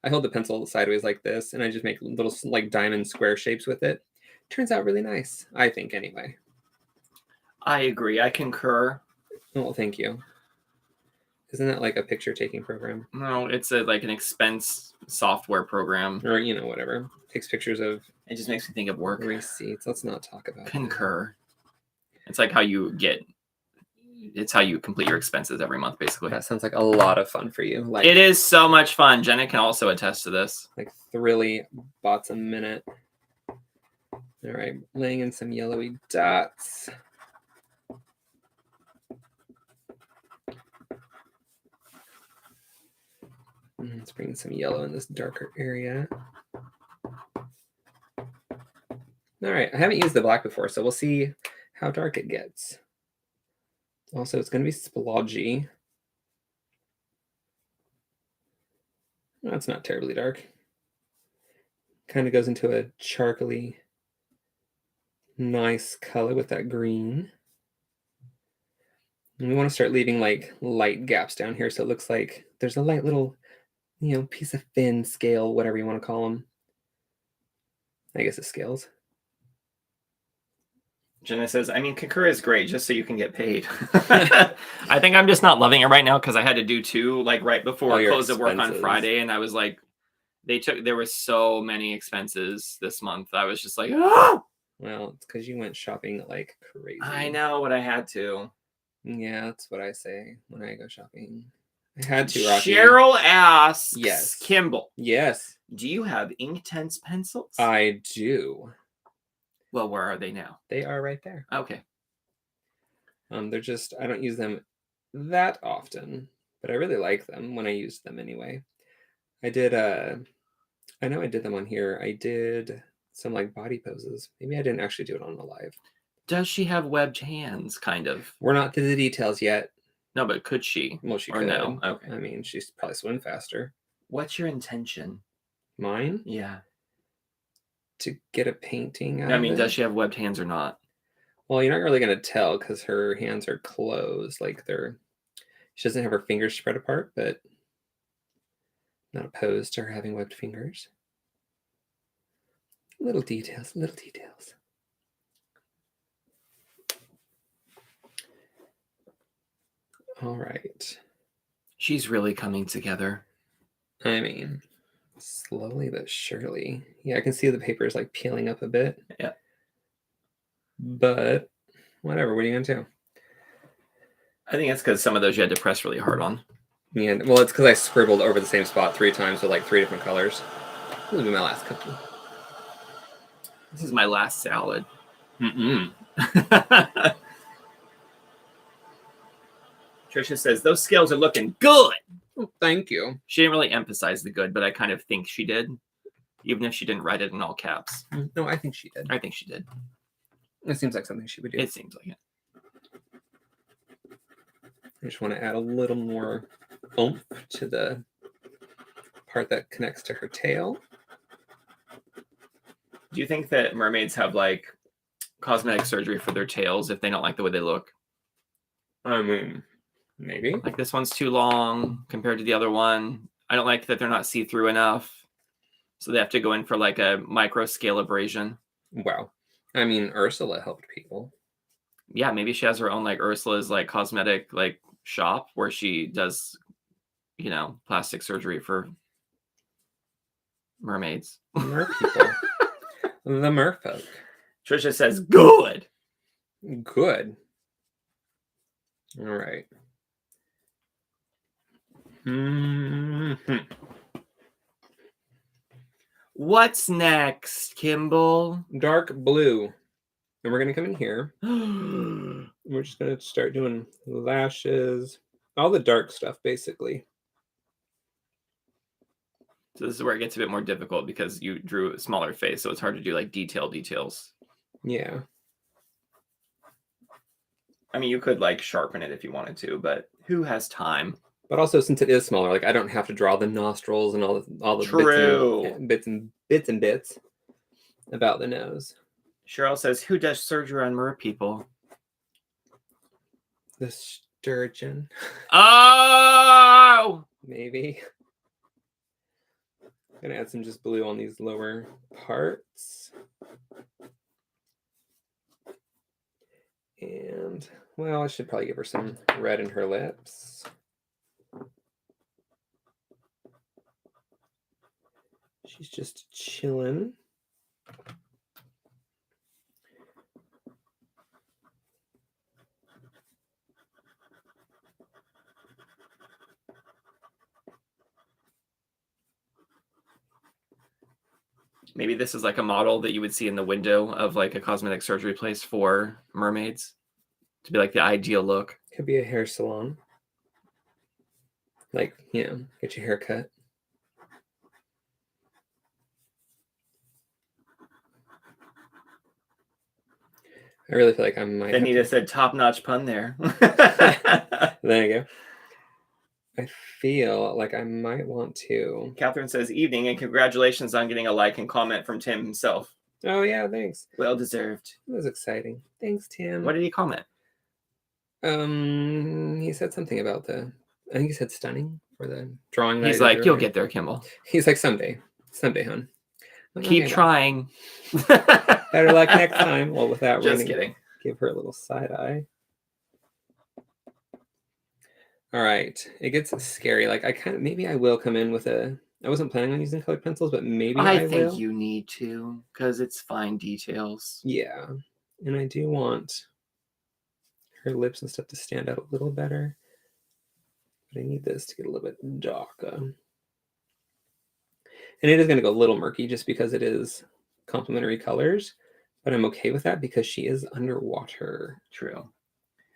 I hold the pencil sideways like this, and I just make little like diamond square shapes with it. Turns out really nice, I think, anyway. I agree. I concur. Well, thank you. Isn't that like a picture taking program? No, it's like an expense software program. Or, whatever. Takes pictures of... It just makes me think of work. Receipts. Let's not talk about Concur. That. It's like how you get... It's how you complete your expenses every month, basically. That sounds like a lot of fun for you. Like, it is so much fun. Jenna can also attest to this. Like 3 bots a minute. All right, laying in some yellowy dots. Let's bring some yellow in this darker area. All right, I haven't used the black before, so we'll see how dark it gets. Also, it's going to be splodgy. That's not terribly dark. Kind of goes into a charcoaly, nice color with that green. And we want to start leaving like light gaps down here, so it looks like there's a light little, piece of fin, scale, whatever you want to call them. I guess it's scales. Jenna says, concur is great just so you can get paid. I think I'm just not loving it right now because I had to do 2 like right before I closed of work on Friday, and I was like, There were so many expenses this month. I was just like, oh! Well, it's because you went shopping like crazy. I know, what I had to. Yeah, that's what I say when I go shopping. I had to, Rocky. Cheryl asks, yes. Kimball. Yes. Do you have Inktense pencils? I do. Well, where are they now? They are right there. Okay. They're just, I don't use them that often, but I really like them when I use them anyway. I know I did them on here. I did some like body poses. Maybe I didn't actually do it on the live. Does she have webbed hands, kind of? We're not to the details yet. No, but could she? Well, she or could. No? Okay. I mean, she's probably swim faster. What's your intention? Mine? Yeah. To get a painting out I mean, of it. does she have webbed hands or not? Well, you're not really going to tell because her hands are closed. Like she doesn't have her fingers spread apart, but not opposed to her having webbed fingers. Little details. All right. She's really coming together. I mean, slowly but surely. Yeah, I can see the papers like peeling up a bit. Yeah. But whatever. What are you going to do? I think it's because some of those you had to press really hard on. Yeah, well, it's because I scribbled over the same spot 3 times with like 3 different colors. This will be my last cookie. This is my last salad. Trisha says, those scales are looking good. Oh, thank you. She didn't really emphasize the good, but I kind of think she did, even if she didn't write it in all caps. No, I think she did. I think she did. It seems like something she would do. It seems like it. I just want to add a little more oomph to the part that connects to her tail. Do you think that mermaids have like cosmetic surgery for their tails if they don't like the way they look? I mean, maybe. Like this one's too long compared to the other one. I don't like that they're not see-through enough. So they have to go in for like a micro scale abrasion. Wow. I mean, Ursula helped people. Yeah, maybe she has her own like Ursula's like cosmetic like shop where she does, plastic surgery for mermaids. Mer people. The merfolk. Trisha says, good. Good. All right. What's next, Kimball? Dark blue. And we're going to come in here. We're just going to start doing lashes. All the dark stuff, basically. So this is where it gets a bit more difficult because you drew a smaller face, so it's hard to do like details. Yeah. I mean, you could like sharpen it if you wanted to, but who has time? But also, since it is smaller, like I don't have to draw the nostrils and all the True. bits about the nose. Cheryl says, who does surgery on mer people? The sturgeon. Oh! Maybe. Gonna add some just blue on these lower parts. And, well, I should probably give her some red in her lips. She's just chilling. Maybe this is like a model that you would see in the window of like a cosmetic surgery place for mermaids to be like the ideal look. Could be a hair salon. Like, get your hair cut. I really feel like I might. Anita said top-notch pun there. There you go. I feel like I might want to. Catherine says, evening and congratulations on getting a like and comment from Tim himself. Oh, yeah, thanks. Well deserved. That was exciting. Thanks, Tim. What did he comment? He said something about I think he said stunning for the drawing. He's like, you'll get there, Kimball. He's like, someday, hon. Like, Keep okay, trying. Better luck next time. Well, with that, Just kidding. Give her a little side eye. All right, it gets scary. Like maybe I will come in with a I wasn't planning on using colored pencils, but maybe I I think will. you need to, because it's fine details. Yeah. And I do want her lips and stuff to stand out a little better. But I need this to get a little bit darker. And it is going to go a little murky just because it is complementary colors. But I'm okay with that because she is underwater. True.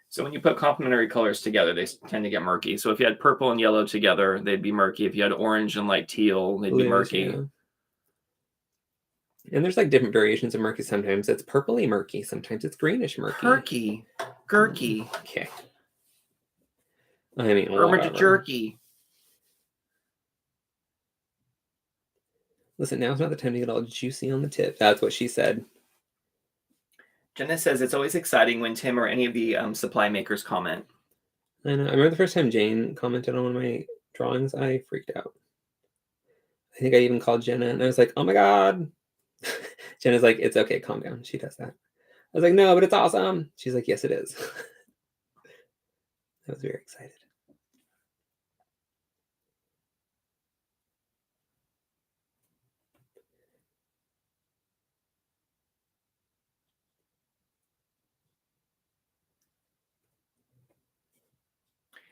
So when you put complementary colors together, they tend to get murky. So if you had purple and yellow together, they'd be murky. If you had orange and like teal, they'd be murky. Yeah. And there's like different variations of murky. Sometimes it's purpley murky. Sometimes it's greenish murky. Gurky. Okay. I mean, Irma jerky. Listen, now's not the time to get all juicy on the tip. That's what she said. Jenna says it's always exciting when Tim or any of the supply makers comment. I know. I remember the first time Jane commented on one of my drawings, I freaked out. I think I even called Jenna and I was like, oh my God. Jenna's like, it's okay, calm down. She does that. I was like, no, but it's awesome. She's like, yes, it is. I was very excited.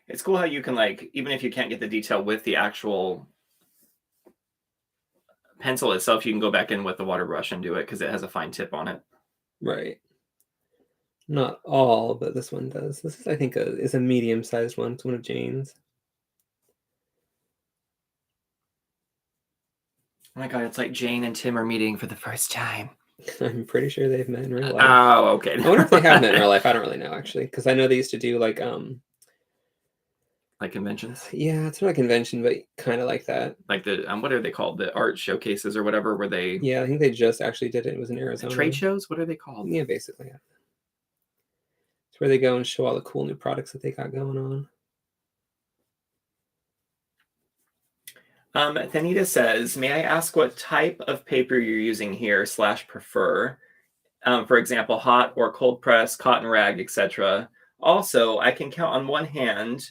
It's cool how you can, like, even if you can't get the detail with the actual pencil itself, you can go back in with the water brush and do it because it has a fine tip on it. Right. Not all, but this one does. This is, I think, is a medium-sized one. It's one of Jane's. Oh my God, it's like Jane and Tim are meeting for the first time. I'm pretty sure they've met in real life. Oh, okay. I wonder if they have met in real life. I don't really know, actually, because I know they used to do like conventions. Yeah, it's not a convention, but kind of like that. Like the what are they called? The art showcases or whatever, where they. Yeah, I think they just actually did it. It was in Arizona. Trade shows. What are they called? Yeah, basically. Yeah. It's where they go and show all the cool new products that they got going on. Thanita says, may I ask what type of paper you're using here / prefer? For example, hot or cold press, cotton rag, etc. Also, I can count on one hand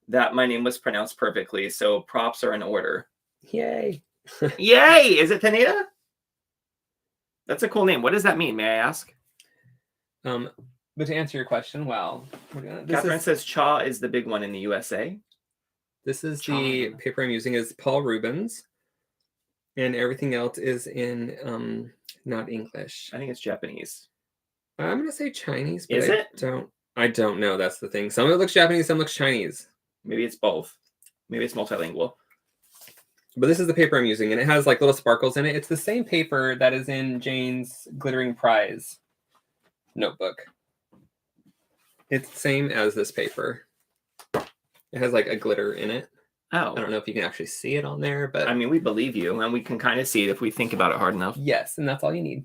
that my name was pronounced perfectly, so props are in order. Yay! Yay! Is it Thanita? That's a cool name. What does that mean? May I ask? But to answer your question, well, Catherine says Cha is the big one in the USA. This is the paper I'm using is Paul Reubens, and everything else is in not English. I think it's Japanese. I'm gonna say Chinese, but is it? I don't know. That's the thing. Some of it looks Japanese, some looks Chinese. Maybe it's both. Maybe it's multilingual. But this is the paper I'm using, and it has like little sparkles in it. It's the same paper that is in Jane's Glittering Prize notebook. It's the same as this paper. It has like a glitter in it. Oh. I don't know if you can actually see it on there, but... I mean, we believe you, and we can kind of see it if we think about it hard enough. Yes, and that's all you need.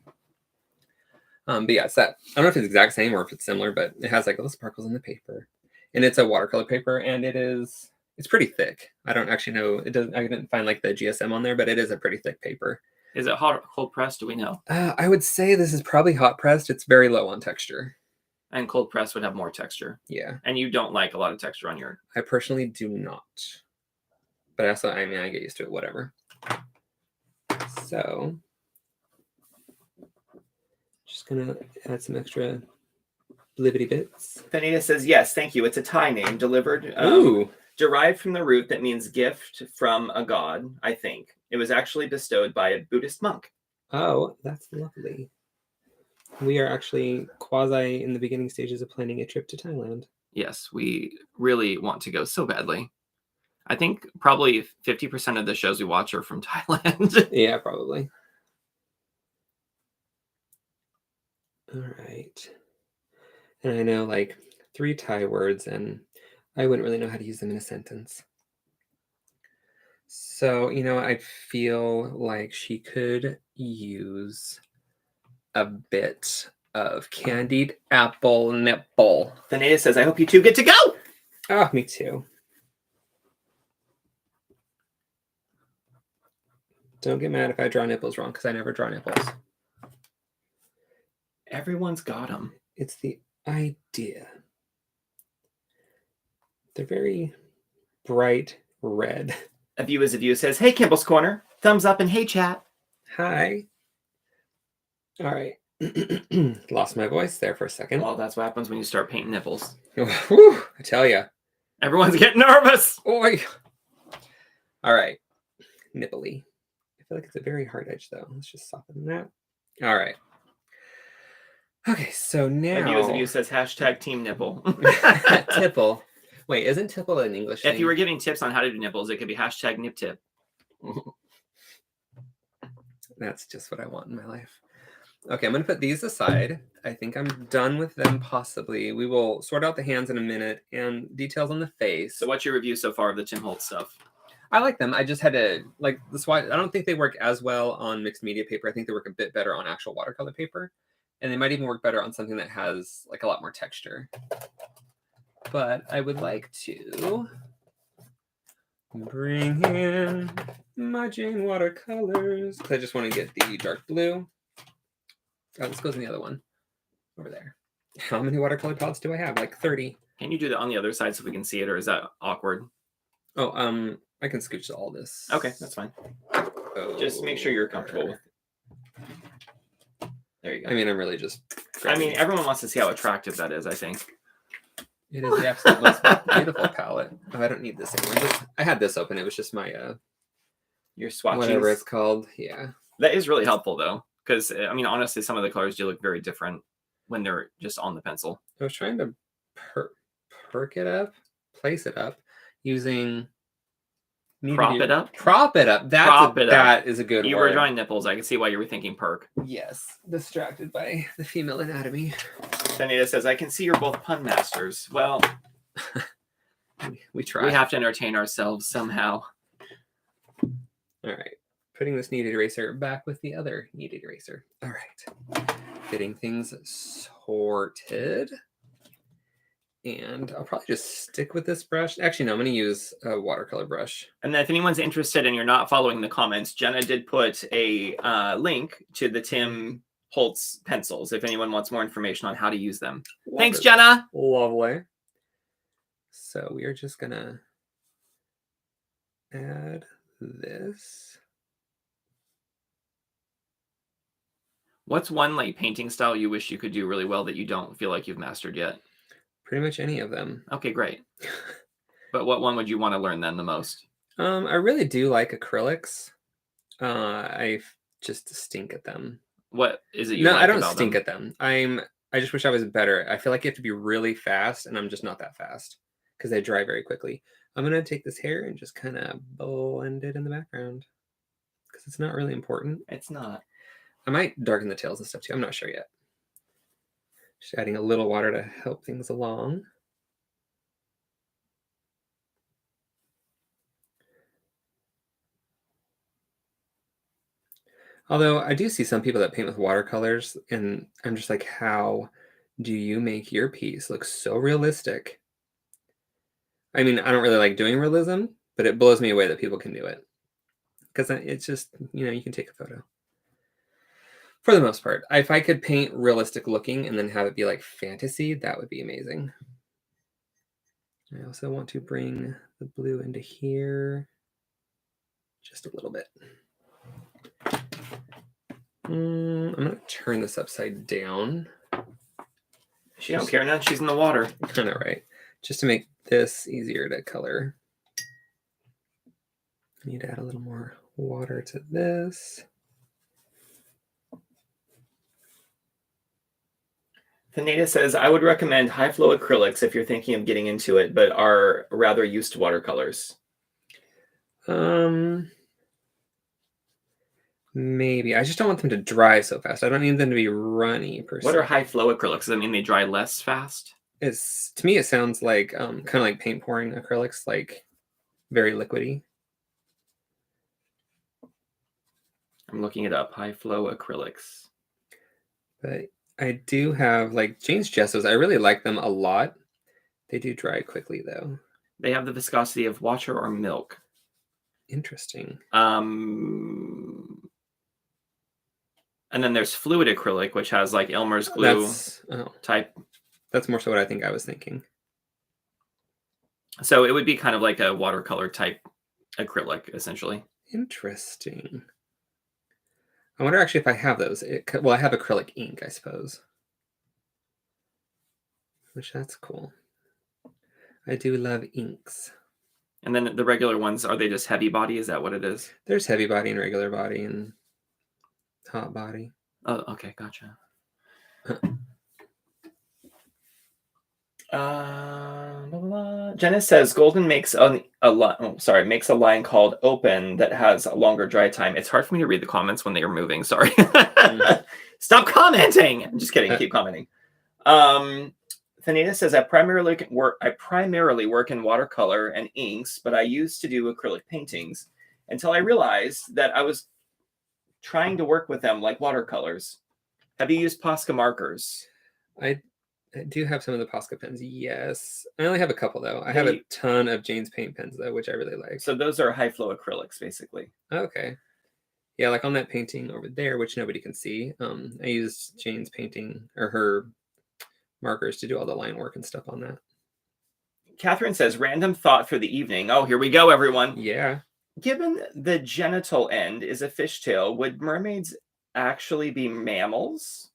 But yeah, it's that. I don't know if it's the exact same or if it's similar, but it has like little sparkles in the paper. And it's a watercolor paper, and it's pretty thick. I don't actually know. I didn't find like the GSM on there, but it is a pretty thick paper. Is it hot or cold pressed? Do we know? I would say this is probably hot pressed. It's very low on texture. And cold press would have more texture. Yeah. And you don't like a lot of texture on your... I personally do not. But also, I mean, I get used to it, whatever. So, just going to add some extra blibbity bits. Thanita says, yes, thank you. It's a Thai name delivered. Ooh. Derived from the root that means gift from a god, I think. It was actually bestowed by a Buddhist monk. Oh, that's lovely. We are actually quasi in the beginning stages of planning a trip to Thailand. Yes, we really want to go so badly. I think probably 50% of the shows we watch are from Thailand. Yeah, probably. All right. And I know like 3 Thai words, and I wouldn't really know how to use them in a sentence. So, I feel like she could use a bit of candied apple nipple. Thanita says, I hope you two get to go. Oh, me too. Don't get mad if I draw nipples wrong, because I never draw nipples. Everyone's got them. It's the idea. They're very bright red. A View is a View says, hey, Kimball's Corner. Thumbs up and hey, chat. Hi. All right. Lost my voice there for a second. Well, that's what happens when you start painting nipples. Whew, I tell you. Everyone's getting nervous. Oi. All right. Nipply. I feel like it's a very hard edge, though. Let's just soften that. All right. Okay, so now... A View is a View says, hashtag team nipple. Tipple. Wait, isn't tipple an English thing? If you were giving tips on how to do nipples, it could be hashtag nip tip. That's just what I want in my life. Okay, I'm going to put these aside. I think I'm done with them, possibly. We will sort out the hands in a minute and details on the face. So what's your review so far of the Tim Holtz stuff? I like them. I just had to, like, the swatch. I don't think they work as well on mixed media paper. I think they work a bit better on actual watercolor paper. And they might even work better on something that has, like, a lot more texture. But I would like to bring in my Jane watercolors. I just want to get the dark blue. Oh, this goes in the other one over there. How many watercolor palettes do I have? Like 30. Can you do that on the other side so we can see it, or is that awkward? Oh, I can scooch all this. Okay, that's fine. Just make sure you're comfortable with it. There you go. I mean, I'm really just... I mean, everyone wants to see how attractive that is, I think. It is the absolute most beautiful palette. Oh, I don't need this anymore. I had this open. It was just my... your swatches. Whatever it's called. Yeah. That is really helpful, though. Because, I mean, honestly, some of the colors do look very different when they're just on the pencil. I was trying to perk it up, place it up, using... Prop it up? Prop it up. That is a good word. You were drawing nipples. I can see why you were thinking perk. Yes. Distracted by the female anatomy. Anita says, I can see you're both pun masters. Well, we try. We have to entertain ourselves somehow. All right. Putting this kneaded eraser back with the other kneaded eraser. All right. Getting things sorted. And I'll probably just stick with this brush. Actually, no, I'm going to use a watercolor brush. And then if anyone's interested and you're not following the comments, Jenna did put a link to the Tim Holtz pencils if anyone wants more information on how to use them. Thanks, Jenna. Lovely. So we are just going to add this. What's one like painting style you wish you could do really well that you don't feel like you've mastered yet? Pretty much any of them. Okay, great. But what one would you want to learn then the most? I really do like acrylics. I just stink at them. What is it you No, like I don't about stink them? at them. I just wish I was better. I feel like you have to be really fast, and I'm just not that fast because they dry very quickly. I'm going to take this hair and just kind of blend it in the background because it's not really important. It's not. I might darken the tails and stuff too. I'm not sure yet. Just adding a little water to help things along. Although I do see some people that paint with watercolors, and I'm just like, how do you make your piece look so realistic? I mean, I don't really like doing realism, but it blows me away that people can do it. Because it's just, you can take a photo. For the most part, if I could paint realistic looking and then have it be like fantasy, that would be amazing. I also want to bring the blue into here just a little bit. I'm going to turn this upside down. She don't care now. She's in the water. I know, right? Just to make this easier to color. I need to add a little more water to this. Tanita says, I would recommend high flow acrylics if you're thinking of getting into it, but are rather used to watercolors. Maybe. I just don't want them to dry so fast. I don't need them to be runny per se. What are high flow acrylics? Does that mean they dry less fast? To me, it sounds like kind of like paint pouring acrylics, like very liquidy. I'm looking it up. High flow acrylics. But I do have like Jane's Gessos. I really like them a lot. They do dry quickly though. They have the viscosity of water or milk. Interesting. And then there's fluid acrylic, which has like Elmer's glue type. That's more so what I think I was thinking. So it would be kind of like a watercolor type acrylic, essentially. Interesting. I wonder actually if I have those. Well, I have acrylic ink, I suppose. Which that's cool. I do love inks. And then the regular ones, are they just heavy body? Is that what it is? There's heavy body and regular body and hot body. Oh, okay, gotcha. Blah, blah, blah. Jenna says Golden makes makes a line called Open that has a longer dry time. It's hard for me to read the comments when they are moving. Sorry. Stop commenting. I'm just kidding. Keep commenting. Thanita says I primarily work in watercolor and inks, but I used to do acrylic paintings until I realized that I was trying to work with them like watercolors. Have you used Posca markers? I do have some of the Posca pens, yes. I only have a couple, though. I have a ton of Jane's paint pens, though, which I really like. So those are high-flow acrylics, basically. Okay. Yeah, like on that painting over there, which nobody can see, I used Jane's painting, or her markers to do all the line work and stuff on that. Catherine says, random thought for the evening. Oh, here we go, everyone. Yeah. Given the genital end is a fishtail, would mermaids actually be mammals?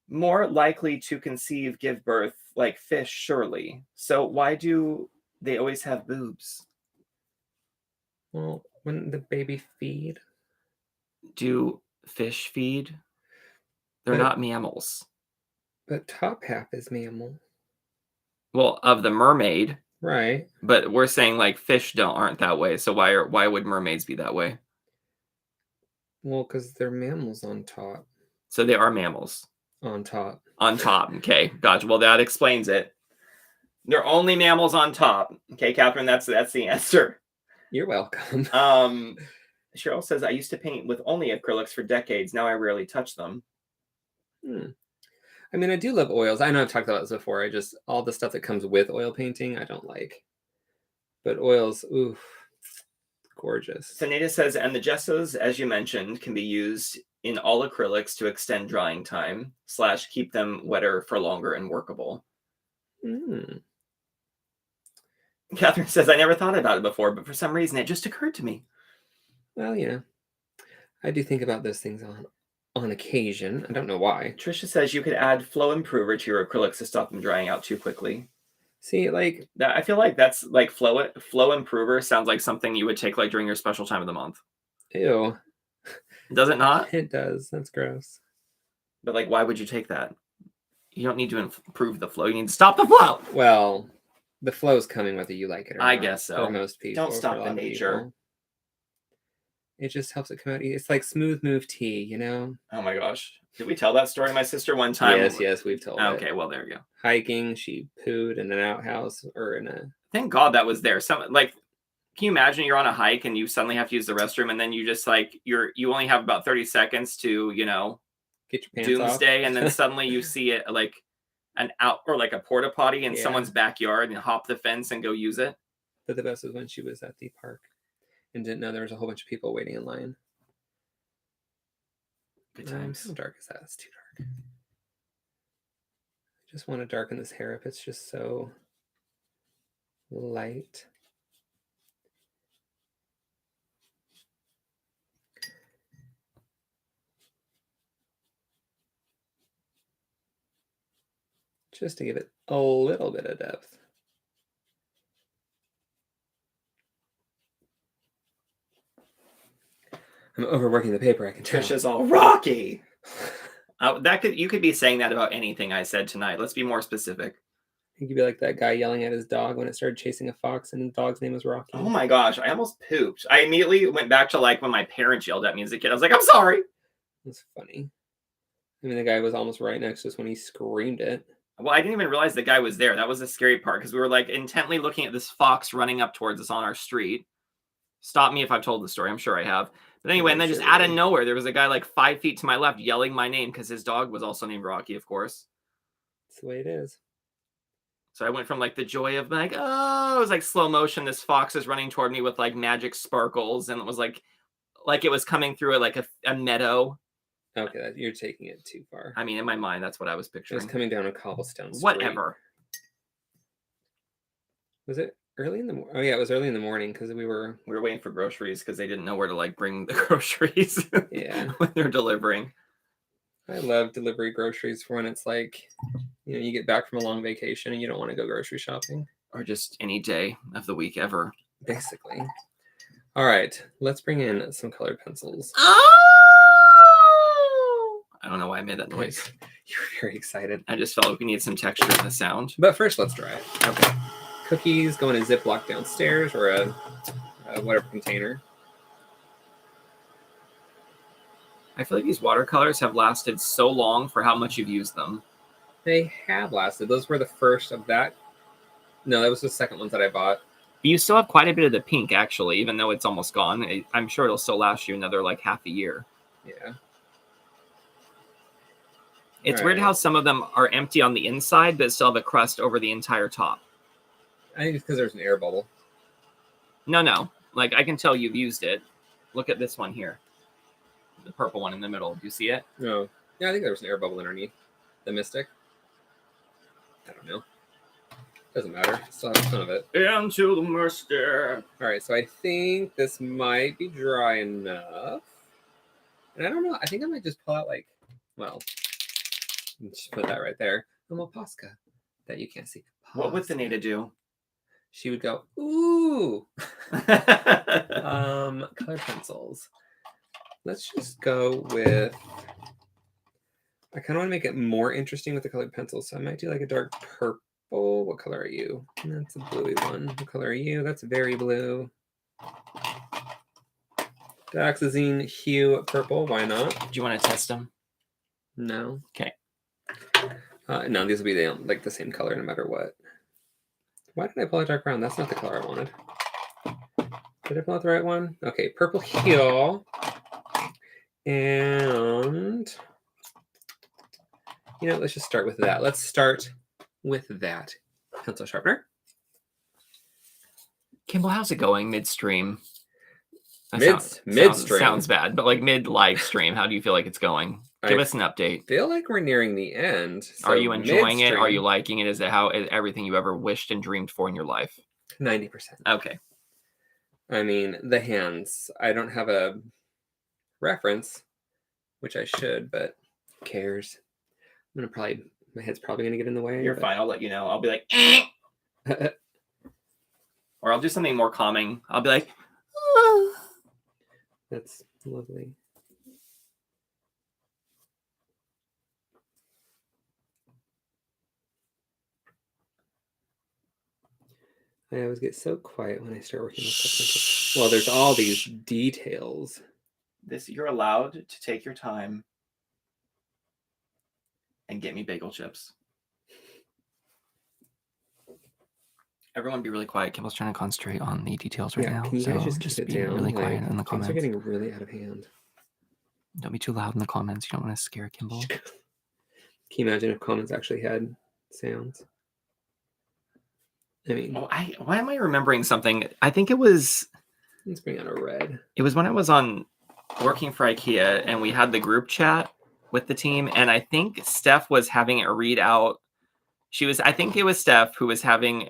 More likely to conceive, give birth like fish, surely. So why do they always have boobs? Well, wouldn't the baby feed? Do fish feed? They're not mammals. But top half is mammal. Well, of the mermaid. Right. But we're saying like fish aren't that way. So why would mermaids be that way? Well, because they're mammals on top. So they are mammals. On top. On top. Okay, gotcha. Well, that explains it. They're only mammals on top. Okay, Catherine, that's the answer. You're welcome. Cheryl says, I used to paint with only acrylics for decades. Now I rarely touch them. I mean, I do love oils. I know I've talked about this before. All the stuff that comes with oil painting, I don't like. But oils, oof, gorgeous. Sanita says, and the gessos, as you mentioned, can be used in all acrylics to extend drying time / keep them wetter for longer and workable. Catherine says, I never thought about it before, but for some reason it just occurred to me. Well, I do think about those things on occasion. I don't know why. Trisha says you could add flow improver to your acrylics to stop them drying out too quickly. See, like that, I feel like that's like flow improver sounds like something you would take like during your special time of the month. Ew. Does it not? It does. That's gross. But like, why would you take that? You don't need to improve the flow. You need to stop the flow. Well, the flow's coming whether you like it or not. I guess so. For most people. Don't stop the nature. It just helps it come out. It's like smooth move tea, Oh my gosh. Did we tell that story to my sister one time? Yes, we've told it. Okay, well, there we go. Hiking, she pooed in an outhouse or in a... Thank God that was there. Can you imagine you're on a hike and you suddenly have to use the restroom and then you just you only have about 30 seconds to, get your pants doomsday off. And then suddenly you see it like an out or like a porta potty in someone's backyard and hop the fence and go use it. But the best was when she was at the park and didn't know there was a whole bunch of people waiting in line. Good times. How dark is that? It's too dark. I just want to darken this hair up. It's just so light. Just to give it a little bit of depth. I'm overworking the paper, I can tell. Trisha's all rocky. You could be saying that about anything I said tonight. Let's be more specific. You could be like that guy yelling at his dog when it started chasing a fox and the dog's name was Rocky. Oh my gosh, I almost pooped. I immediately went back to like when my parents yelled at me as a kid. I was like, I'm sorry. That's funny. I mean, the guy was almost right next to us when he screamed it. Well, I didn't even realize the guy was there. That was the scary part because we were like intently looking at this fox running up towards us on our street. Stop me if I've told the story. I'm sure I have. But anyway, and then just out of nowhere, there was a guy like 5 feet to my left yelling my name because his dog was also named Rocky, of course. That's the way it is. So I went from like the joy of like, oh, it was like slow motion. This fox is running toward me with like magic sparkles. And it was like it was coming through a meadow. Okay, you're taking it too far. I mean, in my mind, that's what I was picturing. It was coming down a cobblestone street. Whatever. Was it Early in the oh yeah, it was early in the morning because we were waiting for groceries because they didn't know where to like bring the groceries. Yeah. When they're delivering. I love delivery groceries for when it's like, you get back from a long vacation and you don't want to go grocery shopping. Or just any day of the week ever. Basically. All right, let's bring in some colored pencils. Oh! I don't know why I made that noise. You were very excited. I just felt like we need some texture in the sound. But first, let's try it. Okay. Cookies go in a Ziploc downstairs or a whatever container. I feel like these watercolors have lasted so long for how much you've used them. They have lasted. Those were the first of that. No, that was the second ones that I bought. But you still have quite a bit of the pink, actually, even though it's almost gone. I'm sure it'll still last you another like half a year. Yeah. It's weird how some of them are empty on the inside, but still have a crust over the entire top. I think it's because there's an air bubble. No. Like, I can tell you've used it. Look at this one here. The purple one in the middle. Do you see it? No. Yeah, I think there was an air bubble underneath the Mystic. I don't know. Doesn't matter. Still have a ton of it. Into the Mystic. All right, so I think this might be dry enough. And I don't know. I think I might just pull out just put that right there. A little Posca that you can't see. What would Thanita do? She would go, ooh. Colored pencils. Let's just go with. I kind of want to make it more interesting with the colored pencils, so I might do like a dark purple. What color are you? That's a bluey one. What color are you? That's very blue. Dioxazine hue purple. Why not? Do you want to test them? No. Okay. No, these will be the same color no matter what. Why did I pull a dark brown? That's not the color I wanted. Did I pull out the right one? Okay, purple hue. And, let's just start with that. Let's start with that pencil sharpener. Kimball, how's it going midstream? Midstream. Sounds bad, but like mid-live stream, how do you feel like it's going? Give us an update. I feel like we're nearing the end. So are you enjoying it? Are you liking it? Is it everything you ever wished and dreamed for in your life? 90%. Okay. I mean, the hands. I don't have a reference, which I should, but who cares? My head's probably gonna get in the way. You're fine. I'll let you know. I'll be like, or I'll do something more calming. I'll be like, That's lovely. I always get so quiet when I start working with pencils. Well, there's all these details. You're allowed to take your time and get me bagel chips. Everyone be really quiet. Kimball's trying to concentrate on the details right now. Can you guys just be down? really quiet in the Things comments. are getting really out of hand. Don't be too loud in the comments. You don't want to scare Kimball. Can you imagine if comments actually had sounds? I mean, why am I remembering something? I think it was. Let's bring out a red. It was when I was working for IKEA and we had the group chat with the team, and I think Steph was having it read out. I think it was Steph who was having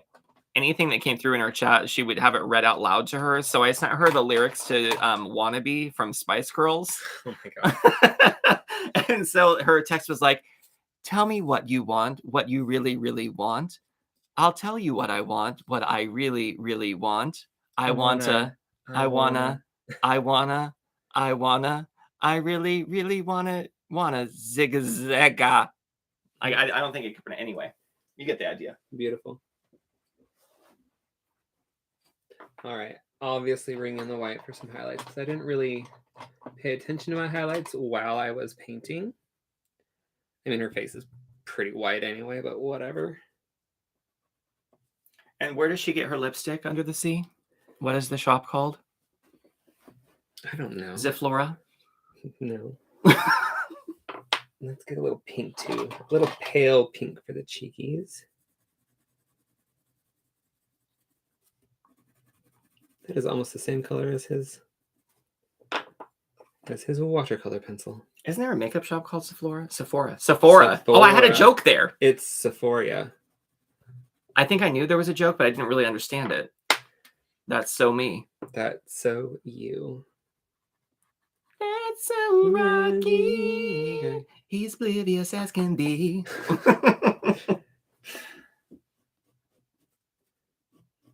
anything that came through in our chat. She would have it read out loud to her. So I sent her the lyrics to "Wannabe" from Spice Girls. Oh my god! And so her text was like, "Tell me what you want, what you really, really want. I'll tell you what I want, what I really, really want. I wanna, I really, really wanna zigzagga." I don't think it could print it anyway. You get the idea. Beautiful. All right. Obviously, bring in the white for some highlights because I didn't really pay attention to my highlights while I was painting. I mean, her face is pretty white anyway, but whatever. And where does she get her lipstick under the sea? What is the shop called? I don't know. Ziflora? No. Let's get a little pink too. A little pale pink for the cheekies. That is almost the same color as his watercolor pencil. Isn't there a makeup shop called Sephora? Oh, I had a joke there. It's Sephora. I think I knew there was a joke, but I didn't really understand it. That's so me. That's so you. That's so Rocky. He's oblivious as can be.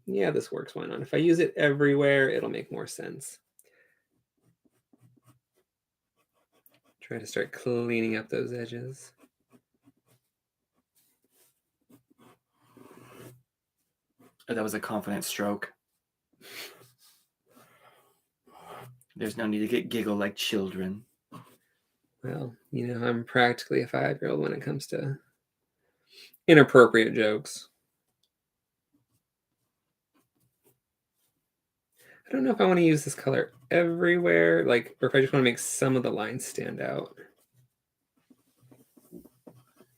Yeah, this works. Why not? If I use it everywhere, it'll make more sense. Try to start cleaning up those edges. Oh, that was a confident stroke. There's no need to get giggle like children. Well, you know, I'm practically a 5-year-old when it comes to inappropriate jokes. I don't know if I want to use this color everywhere, like, or if I just want to make some of the lines stand out.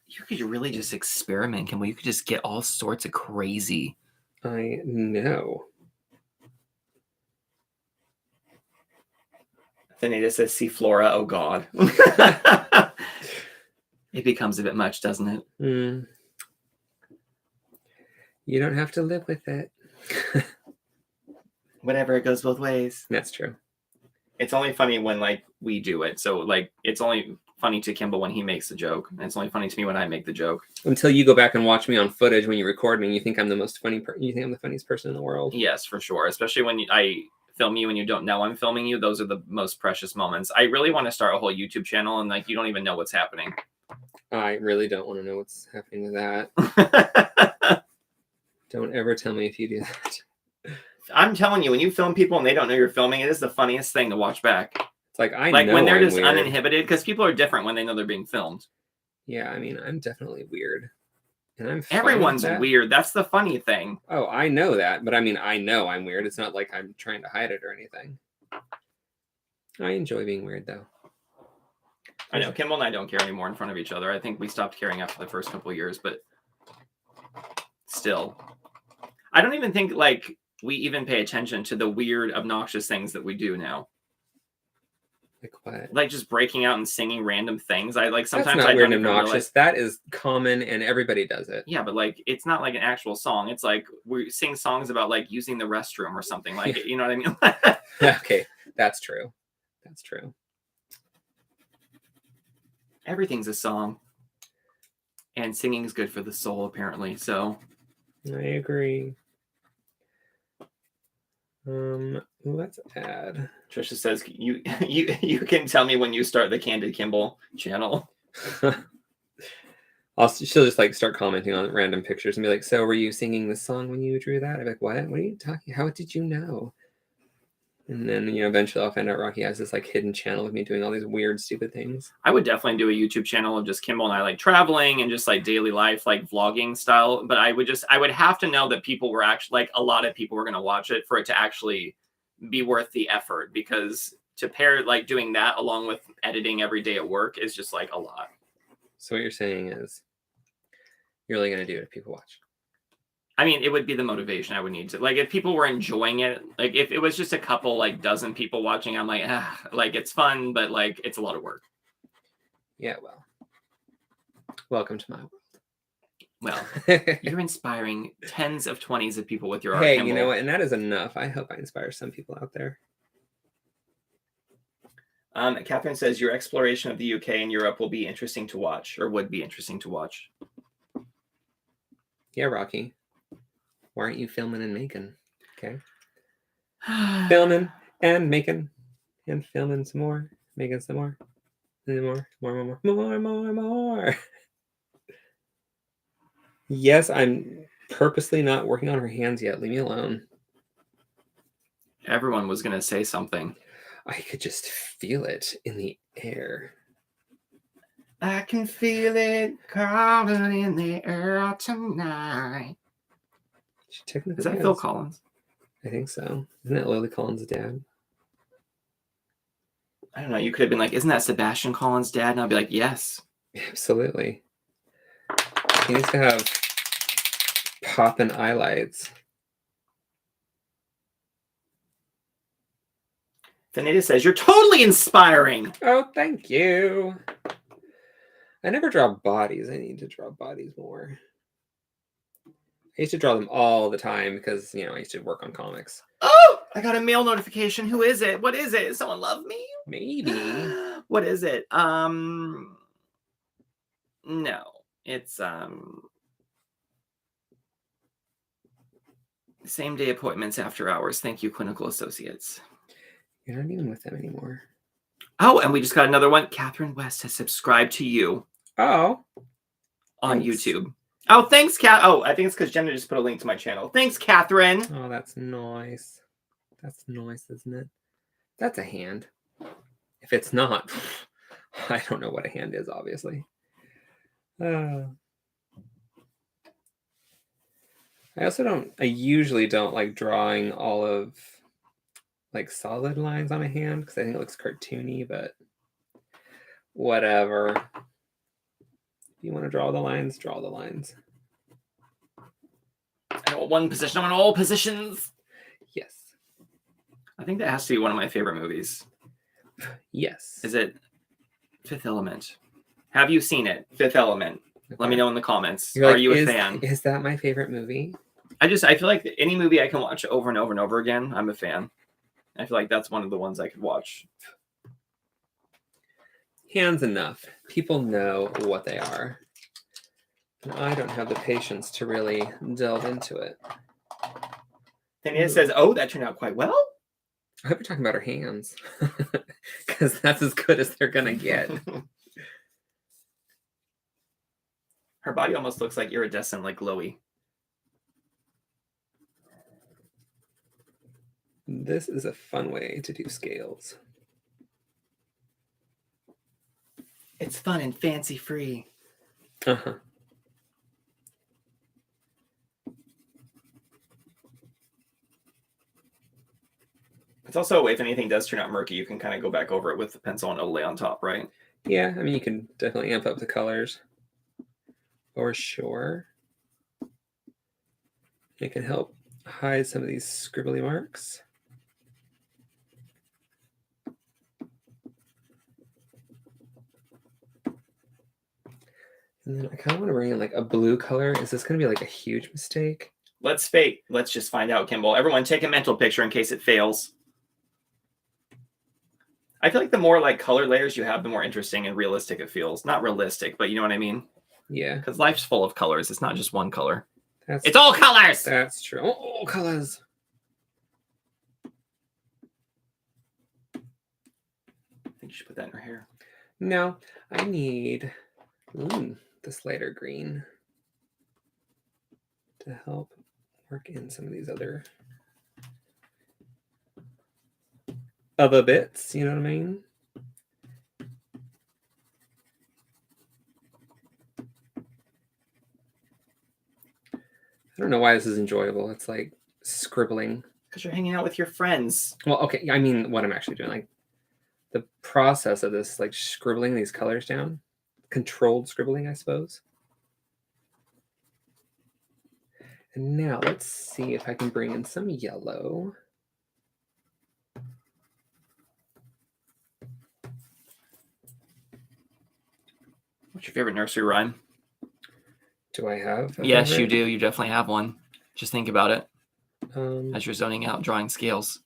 You could really just experiment, Kimball. You could just get all sorts of crazy. I know. Thanita says, see Flora, oh God. It becomes a bit much, doesn't it? Mm. You don't have to live with it. Whatever, it goes both ways. That's true. It's only funny when, like, we do it. So, like, it's only funny to Kimball when he makes the joke. And it's only funny to me when I make the joke. Until you go back and watch me on footage when you record me, you think I'm the most funny you think I'm the funniest person in the world. Yes, for sure. Especially when I film you and you don't know I'm filming you. Those are the most precious moments. I really want to start a whole YouTube channel and, like, you don't even know what's happening. I really don't want to know what's happening with that. Don't ever tell me if you do that. I'm telling you, when you film people and they don't know you're filming, it is the funniest thing to watch back. It's like, I like know when they're I'm just weird. uninhibited, because people are different when they know they're being filmed. Yeah, I mean, I'm definitely weird. And I'm Everyone's weird. That's the funny thing. Oh, I know that. But I mean, I know I'm weird. It's not like I'm trying to hide it or anything. I enjoy being weird, though. I know. Kimball and I don't care anymore in front of each other. I think we stopped caring after the first couple of years, but still. I don't even think, like, we even pay attention to the weird, obnoxious things that we do now. Like what? Like just breaking out and singing random things. I like sometimes That's not I weird don't and even obnoxious. That is common and everybody does it. Yeah, but like it's not like an actual song. It's like we sing songs about like using the restroom or something. Like you know what I mean? Yeah, okay, that's true. That's true. Everything's a song, and singing is good for the soul, apparently. So I agree. Let's add. Trisha says you can tell me when you start the Candid Kimball channel. She'll just like start commenting on random pictures and be like, "So were you singing this song when you drew that?" I'm like, "What? What are you talking? How did you know?" And then eventually I'll find out Rocky has this like hidden channel of me doing all these weird, stupid things. I would definitely do a YouTube channel of just Kimball and I like traveling and just like daily life, like vlogging style. But I would have to know that people were actually like a lot of people were going to watch it for it to actually be worth the effort, because to pair like doing that along with editing every day at work is just like a lot. So what you're saying is you're only going to do it if people watch. I mean, it would be the motivation I would need to, like, if people were enjoying it, like if it was just a couple, like dozen people watching, I'm like, like it's fun, but like, it's a lot of work. Yeah. Well, welcome to my world. Well, you're inspiring tens of 20s of people with your art. Hey, Kimball. You know what? And that is enough. I hope I inspire some people out there. Catherine says your exploration of the UK and Europe will be interesting to watch, or would be interesting to watch. Yeah, Rocky. Why aren't you filming and making? Okay. Filming and making and filming some more, making some more, more. Yes, I'm purposely not working on her hands yet. Leave me alone. Everyone was going to say something. I could just feel it in the air. I can feel it crawling in the air tonight. Is that Phil Collins? I think so. Isn't that Lily Collins' dad? I don't know. You could have been like, isn't that Sebastian Collins' dad? And I'll be like, yes. Absolutely. He needs to have poppin' highlights. Finita says, you're totally inspiring. Oh, thank you. I never draw bodies. I need to draw bodies more. I used to draw them all the time because, I used to work on comics. Oh, I got a mail notification. Who is it? What is it? Does someone love me? Maybe. What is it? No, it's same day appointments after hours. Thank you, Clinical Associates. You're not even with them anymore. Oh, and we just got another one. Catherine West has subscribed to you. Oh. On YouTube. Oh, thanks, Kat. Oh, I think it's because Jenna just put a link to my channel. Thanks, Catherine. Oh, that's nice. That's nice, isn't it? That's a hand. If it's not, I don't know what a hand is, obviously. I usually don't like drawing all of like solid lines on a hand because I think it looks cartoony, but whatever. If you want to draw the lines, draw the lines. I want one position. I want all positions. Yes. I think that has to be one of my favorite movies. Yes. Is it Fifth Element? Have you seen it? Fifth Element. Okay. Let me know in the comments. Are you a fan? Is that my favorite movie? I feel like any movie I can watch over and over and over again, I'm a fan. I feel like that's one of the ones I could watch. Hands enough. People know what they are. And I don't have the patience to really delve into it. Then it says, oh, that turned out quite well. I hope you're talking about her hands. Because that's as good as they're going to get. Her body almost looks like iridescent, like glowy. This is a fun way to do scales. It's fun and fancy free. Uh-huh. It's also, if anything does turn out murky, you can kind of go back over it with the pencil and overlay on top, right? Yeah, I mean, you can definitely amp up the colors. For sure. It can help hide some of these scribbly marks. And then I kind of want to bring in like a blue color. Is this going to be like a huge mistake? Let's just find out, Kimball. Everyone take a mental picture in case it fails. I feel like the more like color layers you have, the more interesting and realistic it feels. Not realistic, but you know what I mean? Yeah. Because life's full of colors. It's not just one color. It's all colors! That's true. Oh, colors. I think you should put that in her hair. No, I need this lighter green to help work in some of these other bits, you know what I mean? I don't know why this is enjoyable. It's like scribbling. Because you're hanging out with your friends. Well, okay, I mean what I'm actually doing. Like the process of this, like scribbling these colors down. Controlled scribbling, I suppose. And now let's see if I can bring in some yellow. What's your favorite nursery rhyme? Do I have? Yes, you do. You definitely have one. Just think about it as you're zoning out, drawing scales.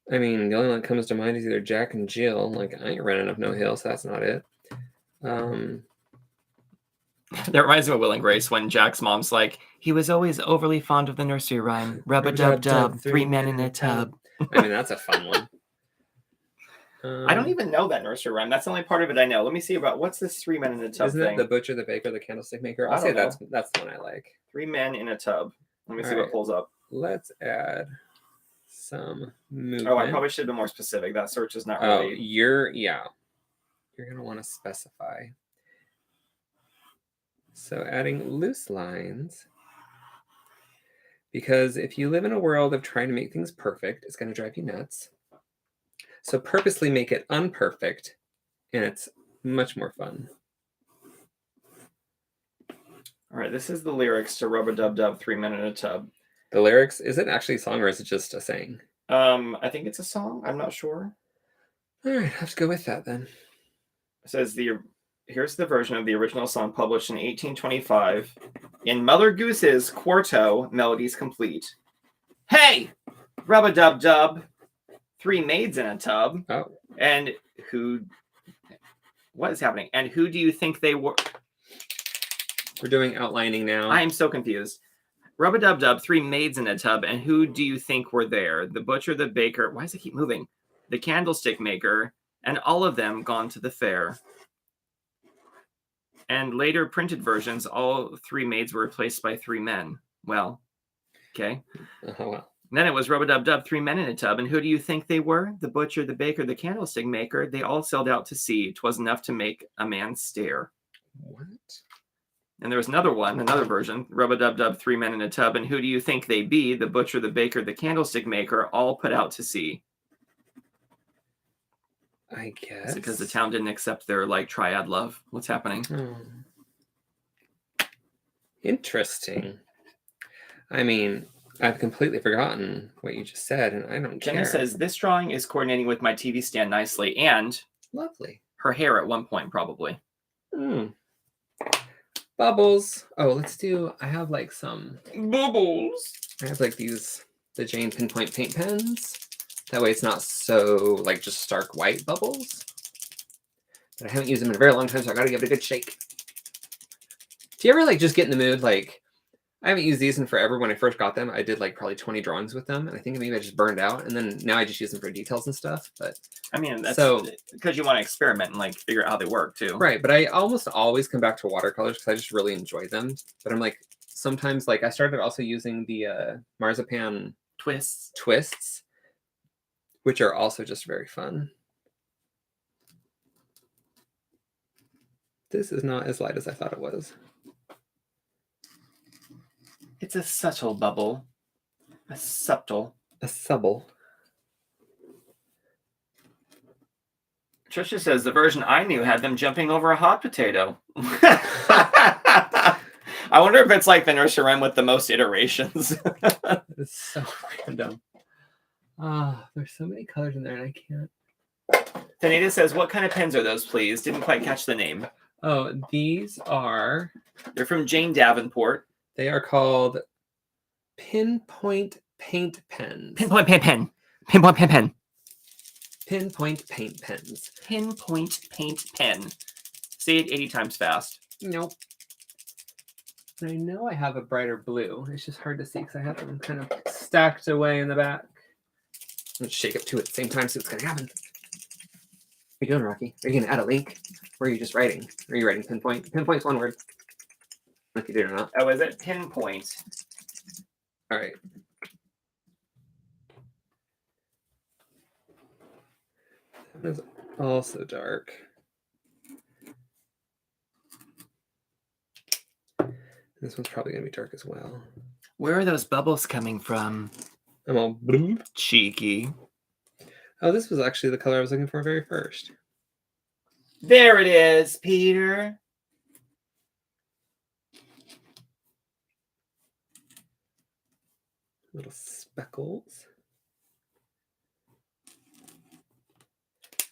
I mean, the only one that comes to mind is either Jack and Jill. Like, I ain't running up no hill, so that's not it. That reminds me of Will and Grace when Jack's mom's like, he was always overly fond of the nursery rhyme. Rub-a-dub-dub, 3 men in a tub. I mean, that's a fun one. I don't even know that nursery rhyme. That's the only part of it I know. Let me see about what's this 3 men in a tub Isn't thing? It the butcher, the baker, the candlestick maker? I'll say that's the one I like. 3 men in a tub. Let me see what pulls up. Let's add some movement. Oh, I probably should have been more specific. That search is not really... You're going to want to specify. So adding loose lines, because if you live in a world of trying to make things perfect, it's going to drive you nuts. So purposely make it unperfect, and it's much more fun. All right, this is the lyrics to Rub-a-Dub-Dub, 3 Men in a Tub. The lyrics, is it actually a song or is it just a saying? I think it's a song. I'm not sure. All right, I have to go with that then. It says here's the version of the original song published in 1825 in Mother Goose's quarto, Melodies Complete. Hey, rub-a-dub-dub, 3 maids in a tub. Oh. And what is happening? And who do you think they were? We're doing outlining now. I am so confused. Rub-a-dub-dub, 3 maids in a tub. And who do you think were there? The butcher, the baker. Why does it keep moving? The candlestick maker. And all of them gone to the fair. And later printed versions, all 3 maids were replaced by 3 men. Well, okay. Oh, well. Then it was rub-a-dub-dub, 3 men in a tub. And who do you think they were? The butcher, the baker, the candlestick maker. They all sailed out to sea. 'Twas enough to make a man stare. What? And there was another version. Rub-a-dub-dub, 3 men in a tub. And who do you think they be? The butcher, the baker, the candlestick maker, all put out to sea. I guess. Is it because the town didn't accept their triad love? What's happening? Interesting. I mean, I've completely forgotten what you just said, and I don't care. Jenna says, this drawing is coordinating with my TV stand nicely, and lovely. Her hair at one point, probably. Bubbles. Oh, let's do, I have some bubbles. I have the Jane Pinpoint paint pens. That way it's not so just stark white bubbles. But I haven't used them in a very long time, so I gotta give it a good shake. Do you ever just get in the mood? I haven't used these in forever. When I first got them, I did probably 20 drawings with them, and I think maybe I just burned out. And then now I just use them for details and stuff. But I mean, that's because you want to experiment and figure out how they work too. Right, but I almost always come back to watercolors because I just really enjoy them. But I'm sometimes I started also using the marzipan twists, which are also just very fun. This is not as light as I thought it was. It's a subtle bubble. A subtle. Trisha says the version I knew had them jumping over a hot potato. I wonder if it's the nursery rhyme with the most iterations. It's so random. There's so many colors in there and I can't. Tanita says, what kind of pens are those, please? Didn't quite catch the name. Oh, these are... They're from Jane Davenport. They are called Pinpoint Paint Pens. Pinpoint Paint Pen. Pinpoint Paint Pen. Pinpoint Paint Pens. Pinpoint Paint Pen. Say it 80 times fast. Nope. I know I have a brighter blue. It's just hard to see because I have them kind of stacked away in the back. Let's shake up two at the same time, see what's going to happen. What are you doing, Rocky? Are you going to add a link? Or are you just writing? Are you writing pinpoint? Pinpoint's one word. If you did or not. Oh, is it pinpoint? All right. That is also dark. This one's probably going to be dark as well. Where are those bubbles coming from? I'm all blue. Cheeky. Oh, this was actually the color I was looking for very first. There it is, Peter. Little speckles.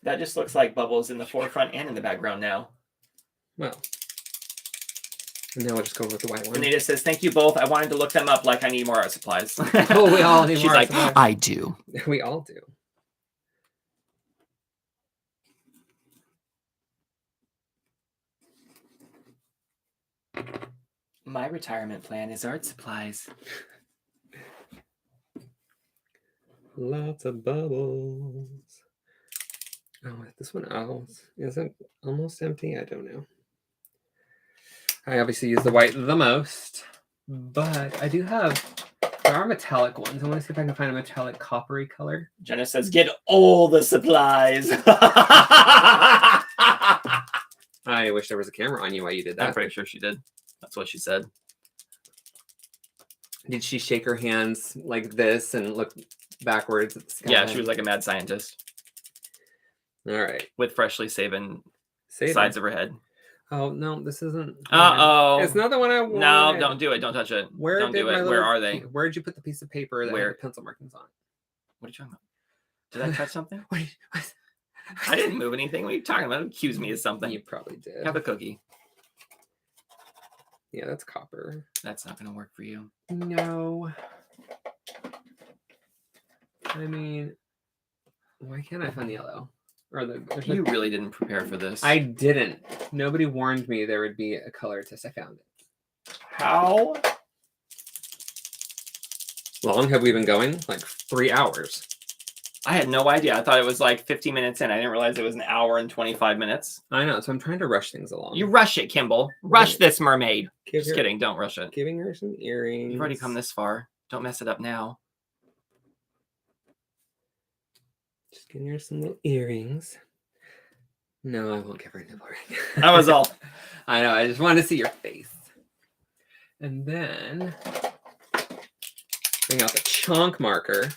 That just looks like bubbles in the forefront and in the background now. Well. And now we'll just go with the white one. Anita says, thank you both. I wanted to look them up like I need more art supplies. Oh, we all need more art supplies. I do. We all do. My retirement plan is art supplies. Lots of bubbles. Oh, this one isn't almost empty. I don't know. I obviously use the white the most, but I do have, there are metallic ones. I want to see if I can find a metallic coppery color. Jenna says, get all the supplies. I wish there was a camera on you while you did that. I'm pretty sure she did. That's what she said. Did she shake her hands like this and look backwards at the sky? Yeah, she was like a mad scientist. All right. With freshly shaven sides of her head. Oh, no, this isn't. Uh-oh. It's not the one I want. No, don't do it. Don't touch it. Don't do it. Where are they? Where'd you put the piece of paper that had pencil markings on it? What are you talking about? Did I touch something? I didn't move anything. What are you talking about? Accuse me of something. You probably did. Have a cookie. Yeah, that's copper. That's not going to work for you. No. I mean, why can't I find the yellow? Or You really didn't prepare for this. I didn't. Nobody warned me there would be a color test. I found it. How long have we been going? Like 3 hours. I had no idea. I thought it was like 50 minutes in. I didn't realize it was an hour and 25 minutes. I know. So I'm trying to rush things along. You rush it, Kimball. Rush this mermaid. Just kidding. Don't rush it. Giving her some earrings. You've already come this far. Don't mess it up now. Just getting her some little earrings. No, I won't give her a nipple ring. That was all. I know. I just wanted to see your face. And then bring out the chunk marker.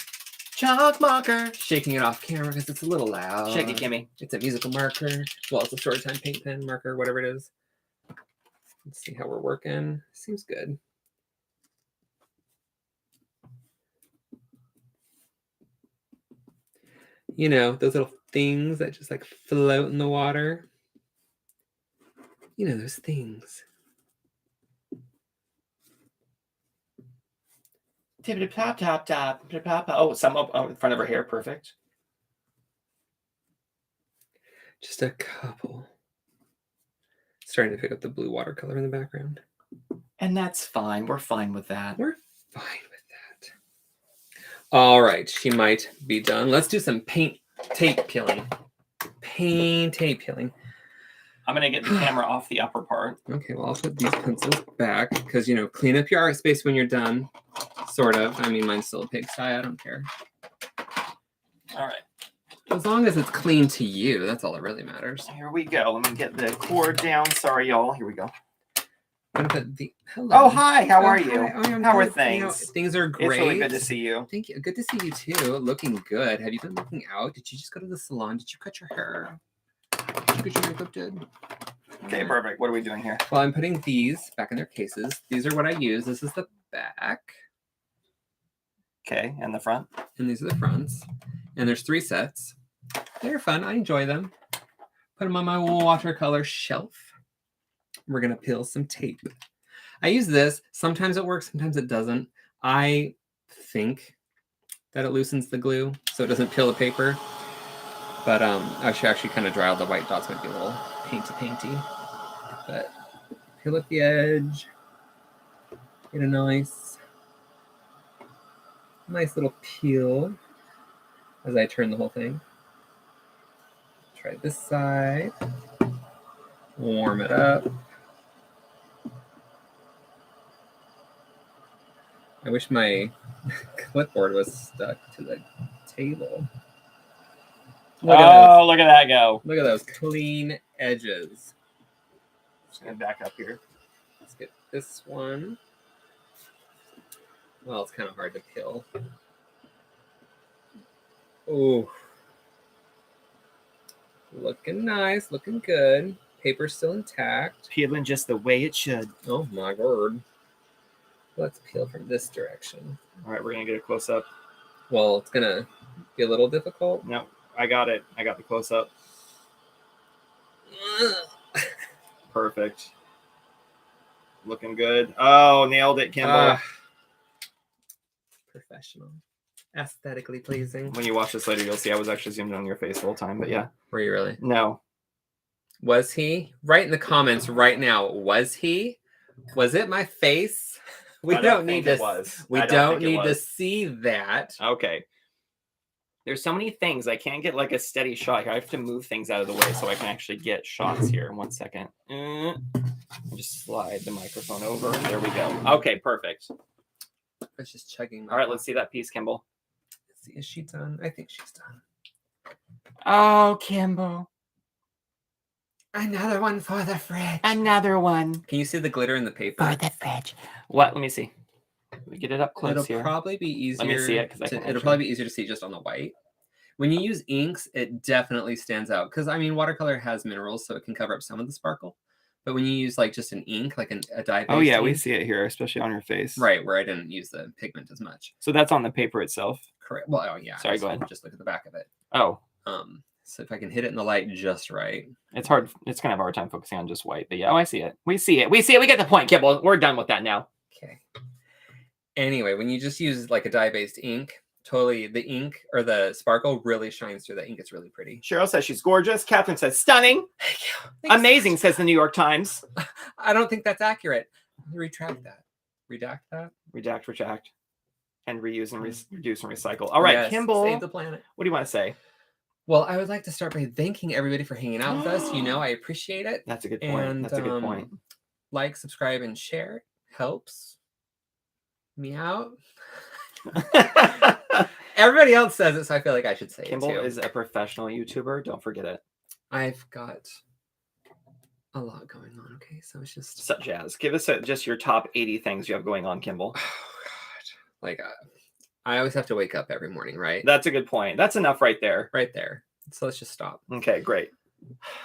Chalk marker. Shaking it off camera because it's a little loud. Shake it, Kimmy. It's a musical marker. Well, it's a short time paint pen marker, whatever it is. Let's see how we're working. Seems good. You know, those little things that just like float in the water. You know, those things. Tippity pop top top. Oh, some up in front of her hair. Perfect. Just a couple. Starting to pick up the blue watercolor in the background. And that's fine. We're fine with that. We're fine with that. All right, she might be done. Let's do some paint tape peeling. Paint tape peeling. I'm going to get the camera off the upper part. Okay, well, I'll put these pencils back because, you know, clean up your art space when you're done. Sort of. I mean, mine's still a pigsty. I don't care. All right. As long as it's clean to you, that's all that really matters. Here we go. Let me get the cord down. Sorry, y'all. Here we go. Hello. Oh, hi. How are you? Hi. How are good. things? You know, things are great. It's really good to see you. Thank you. Good to see you too. Looking good. Have you been looking out? Did you just go to the salon? Did you cut your hair? Did you get your makeup did? Okay, perfect. What are we doing here? Well, I'm putting these back in their cases. These are what I use. This is the back. Okay, and the front? And these are the fronts. And there's 3 sets. They're fun. I enjoy them. Put them on my watercolor shelf. We're going to peel some tape. I use this. Sometimes it works. Sometimes it doesn't. I think that it loosens the glue so it doesn't peel the paper. But I should actually kind of dry all the white dots. Might be a little painty. But peel at the edge. Get a nice little peel as I turn the whole thing. Try this side. Warm it up. I wish my clipboard was stuck to the table. Look at that go. Look at those clean edges. Just going to back up here. Let's get this one. Well, it's kind of hard to peel. Ooh. Looking nice, looking good. Paper's still intact. Peeling just the way it should. Oh my word. Let's peel from this direction. All right, we're going to get a close-up. Well, it's going to be a little difficult. No, I got it. I got the close-up. Perfect. Looking good. Oh, nailed it, Kimball. Professional. Aesthetically pleasing. When you watch this later, you'll see I was actually zoomed in on your face the whole time, but yeah. Were you really? No. Was he? Write in the comments right now. Was he? Was it my face? We don't need to. We don't need to see that. Okay. There's so many things. I can't get like a steady shot here. I have to move things out of the way so I can actually get shots here. 1 second. Just slide the microphone over. There we go. Okay, perfect. I was just chugging. All right, let's see that piece, Kimball. Let's see, is she done? I think she's done. Oh, Kimball. Another one for the fridge. Another one. Can you see the glitter in the paper? For the fridge. What? Let me see. Let me get it up close here. It'll probably be easier. Let me see it. It'll probably be easier to see just on the white. When you use inks, it definitely stands out. Because, I mean, watercolor has minerals, so it can cover up some of the sparkle. But when you use, like, just an ink, like a dye-based Oh, yeah, ink, we see it here, especially on your face. Right, where I didn't use the pigment as much. So that's on the paper itself? Correct. Well, oh, yeah. Sorry, go ahead. Just look at the back of it. Oh. So if I can hit it in the light just right. It's hard. It's kind of a hard time focusing on just white. But yeah, oh, I see it. We see it. We get the point, Kimball. We're done with that now. Okay. Anyway, when you just use like a dye-based ink, totally the ink or the sparkle really shines through the ink. It's really pretty. Cheryl says she's gorgeous. Catherine says stunning. Thank you. Thanks. Amazing, says the New York Times. I don't think that's accurate. Retract that. Redact that. Redact, retract, and reuse and reduce and recycle. All right, yes, Kimball. Save the planet. What do you want to say? Well, I would like to start by thanking everybody for hanging out with us. You know, I appreciate it. That's a good point. And, that's a good point. Like, subscribe, and share. Helps me out. Everybody else says it, so I feel like I should say Kimball it too. Is a professional YouTuber. Don't forget it. I've got a lot going on. Okay, so it's just such as give us just your top 80 things you have going on, Kimball. Oh God, like I always have to wake up every morning, right? That's a good point. That's enough right there. Right there. So let's just stop. Okay, great.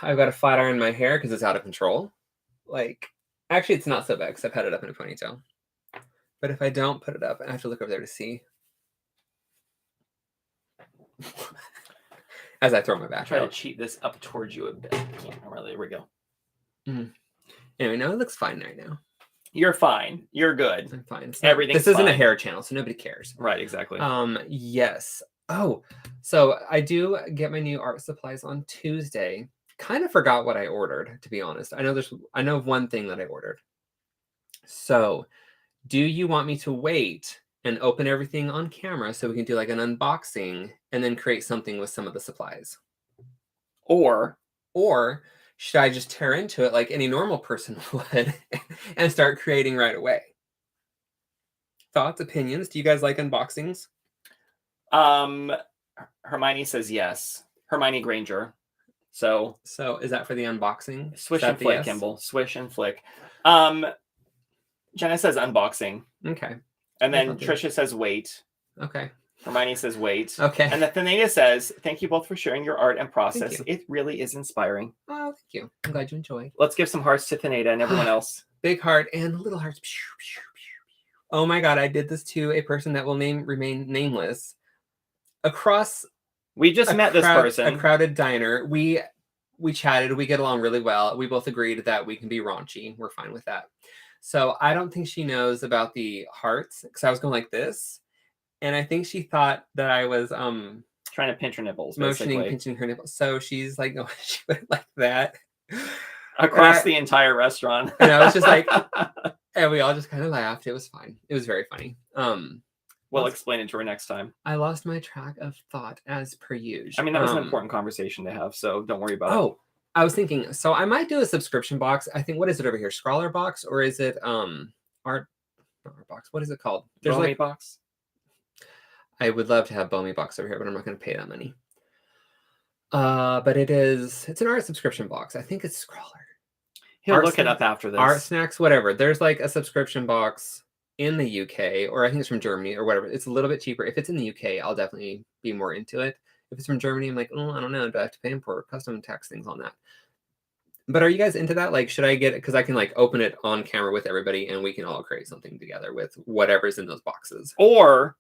I've got to flat iron my hair because it's out of control. Like, actually, it's not so bad because I've had it up in a ponytail. But if I don't put it up, I have to look over there to see. As I throw my back. Try to cheat this up towards you a bit. There we go. Mm-hmm. Anyway, no, it looks fine right now. You're fine. You're good. I'm fine. Everything's This isn't fine. A hair channel, so nobody cares. Right, exactly. Yes. Oh, so I do get my new art supplies on Tuesday. Kind of forgot what I ordered, to be honest. I know of one thing that I ordered. So, do you want me to wait and open everything on camera so we can do like an unboxing and then create something with some of the supplies? Or should I just tear into it like any normal person would and start creating right away? Thoughts, opinions? Do you guys like unboxings? Hermione says yes. Hermione Granger. So is that for the unboxing? Swish and flick, yes? Kimball. Swish and flick. Jenna says unboxing. Okay. And then Trisha says wait. Okay. Hermione says wait. Okay. And Nathanael says, thank you both for sharing your art and process. It really is inspiring. Oh, thank you. I'm glad you enjoyed. Let's give some hearts to Thaneda and everyone else. Big heart and little hearts. Oh my God, I did this to a person that will remain nameless. We just met this person. A crowded diner. We chatted. We get along really well. We both agreed that we can be raunchy. We're fine with that. So I don't think she knows about the hearts because I was going like this. And I think she thought that I was trying to pinch her nipples, pinching her nipples. So she's like, no, she went like that across the entire restaurant. And I was just like, and we all just kind of laughed. It was fine. It was very funny. We'll explain it to her next time. I lost my track of thought as per usual. I mean, that was an important conversation to have, so don't worry about it. Oh, I was thinking, so I might do a subscription box. I think, what is it over here? Scrawler box, or is it art box? What is it called? There's like box. I would love to have Bomi box over here, but I'm not going to pay that money. But it's an art subscription box. I think it's Scrawler. He'll look it up after this. Art Snacks, whatever. There's like a subscription box in the UK, or I think it's from Germany or whatever. It's a little bit cheaper. If it's in the UK, I'll definitely be more into it. If it's from Germany, I'm like, oh, I don't know. Do I have to pay for custom tax things on that? But are you guys into that? Like, should I get it? Because I can like open it on camera with everybody and we can all create something together with whatever's in those boxes. Or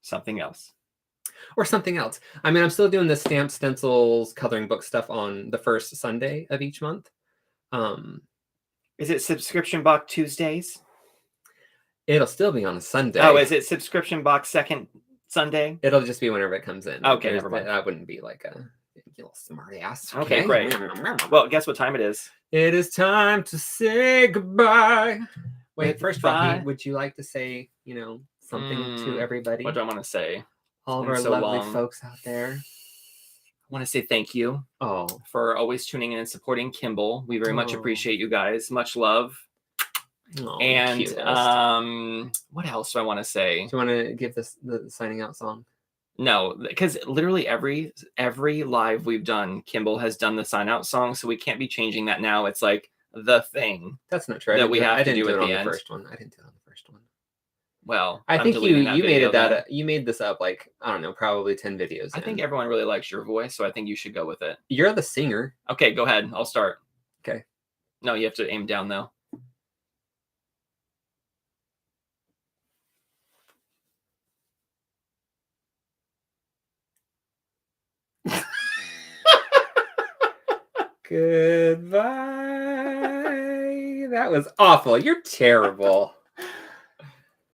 something else. I mean, I'm still doing the stamp stencils, coloring book stuff on the first Sunday of each month. Is it subscription box Tuesdays? It'll still be on a Sunday. Oh, is it subscription box second Sunday? It'll just be whenever it comes in. Okay, never mind. That wouldn't be like a little smarty ass. Okay, great. Well, guess what time it is? It is time to say goodbye. Wait, first, Rocky, would you like to say, something to everybody? What do I want to say? All of our lovely folks out there. I want to say thank you for always tuning in and supporting Kimball. We very much appreciate you guys. Much love. And what else do I want to say? Do you want to give the signing out song? No, because literally every live we've done, Kimball has done the sign out song, so we can't be changing that now. It's like the thing. That's not true. That we have to do at the end. First one. I didn't do it on the first one. Well, I think you made it that you made this up like, I don't know, probably 10 videos. I think everyone really likes your voice, so I think you should go with it. You're the singer. Okay, go ahead. I'll start. Okay. No, you have to aim down though. Goodbye. That was awful. You're terrible.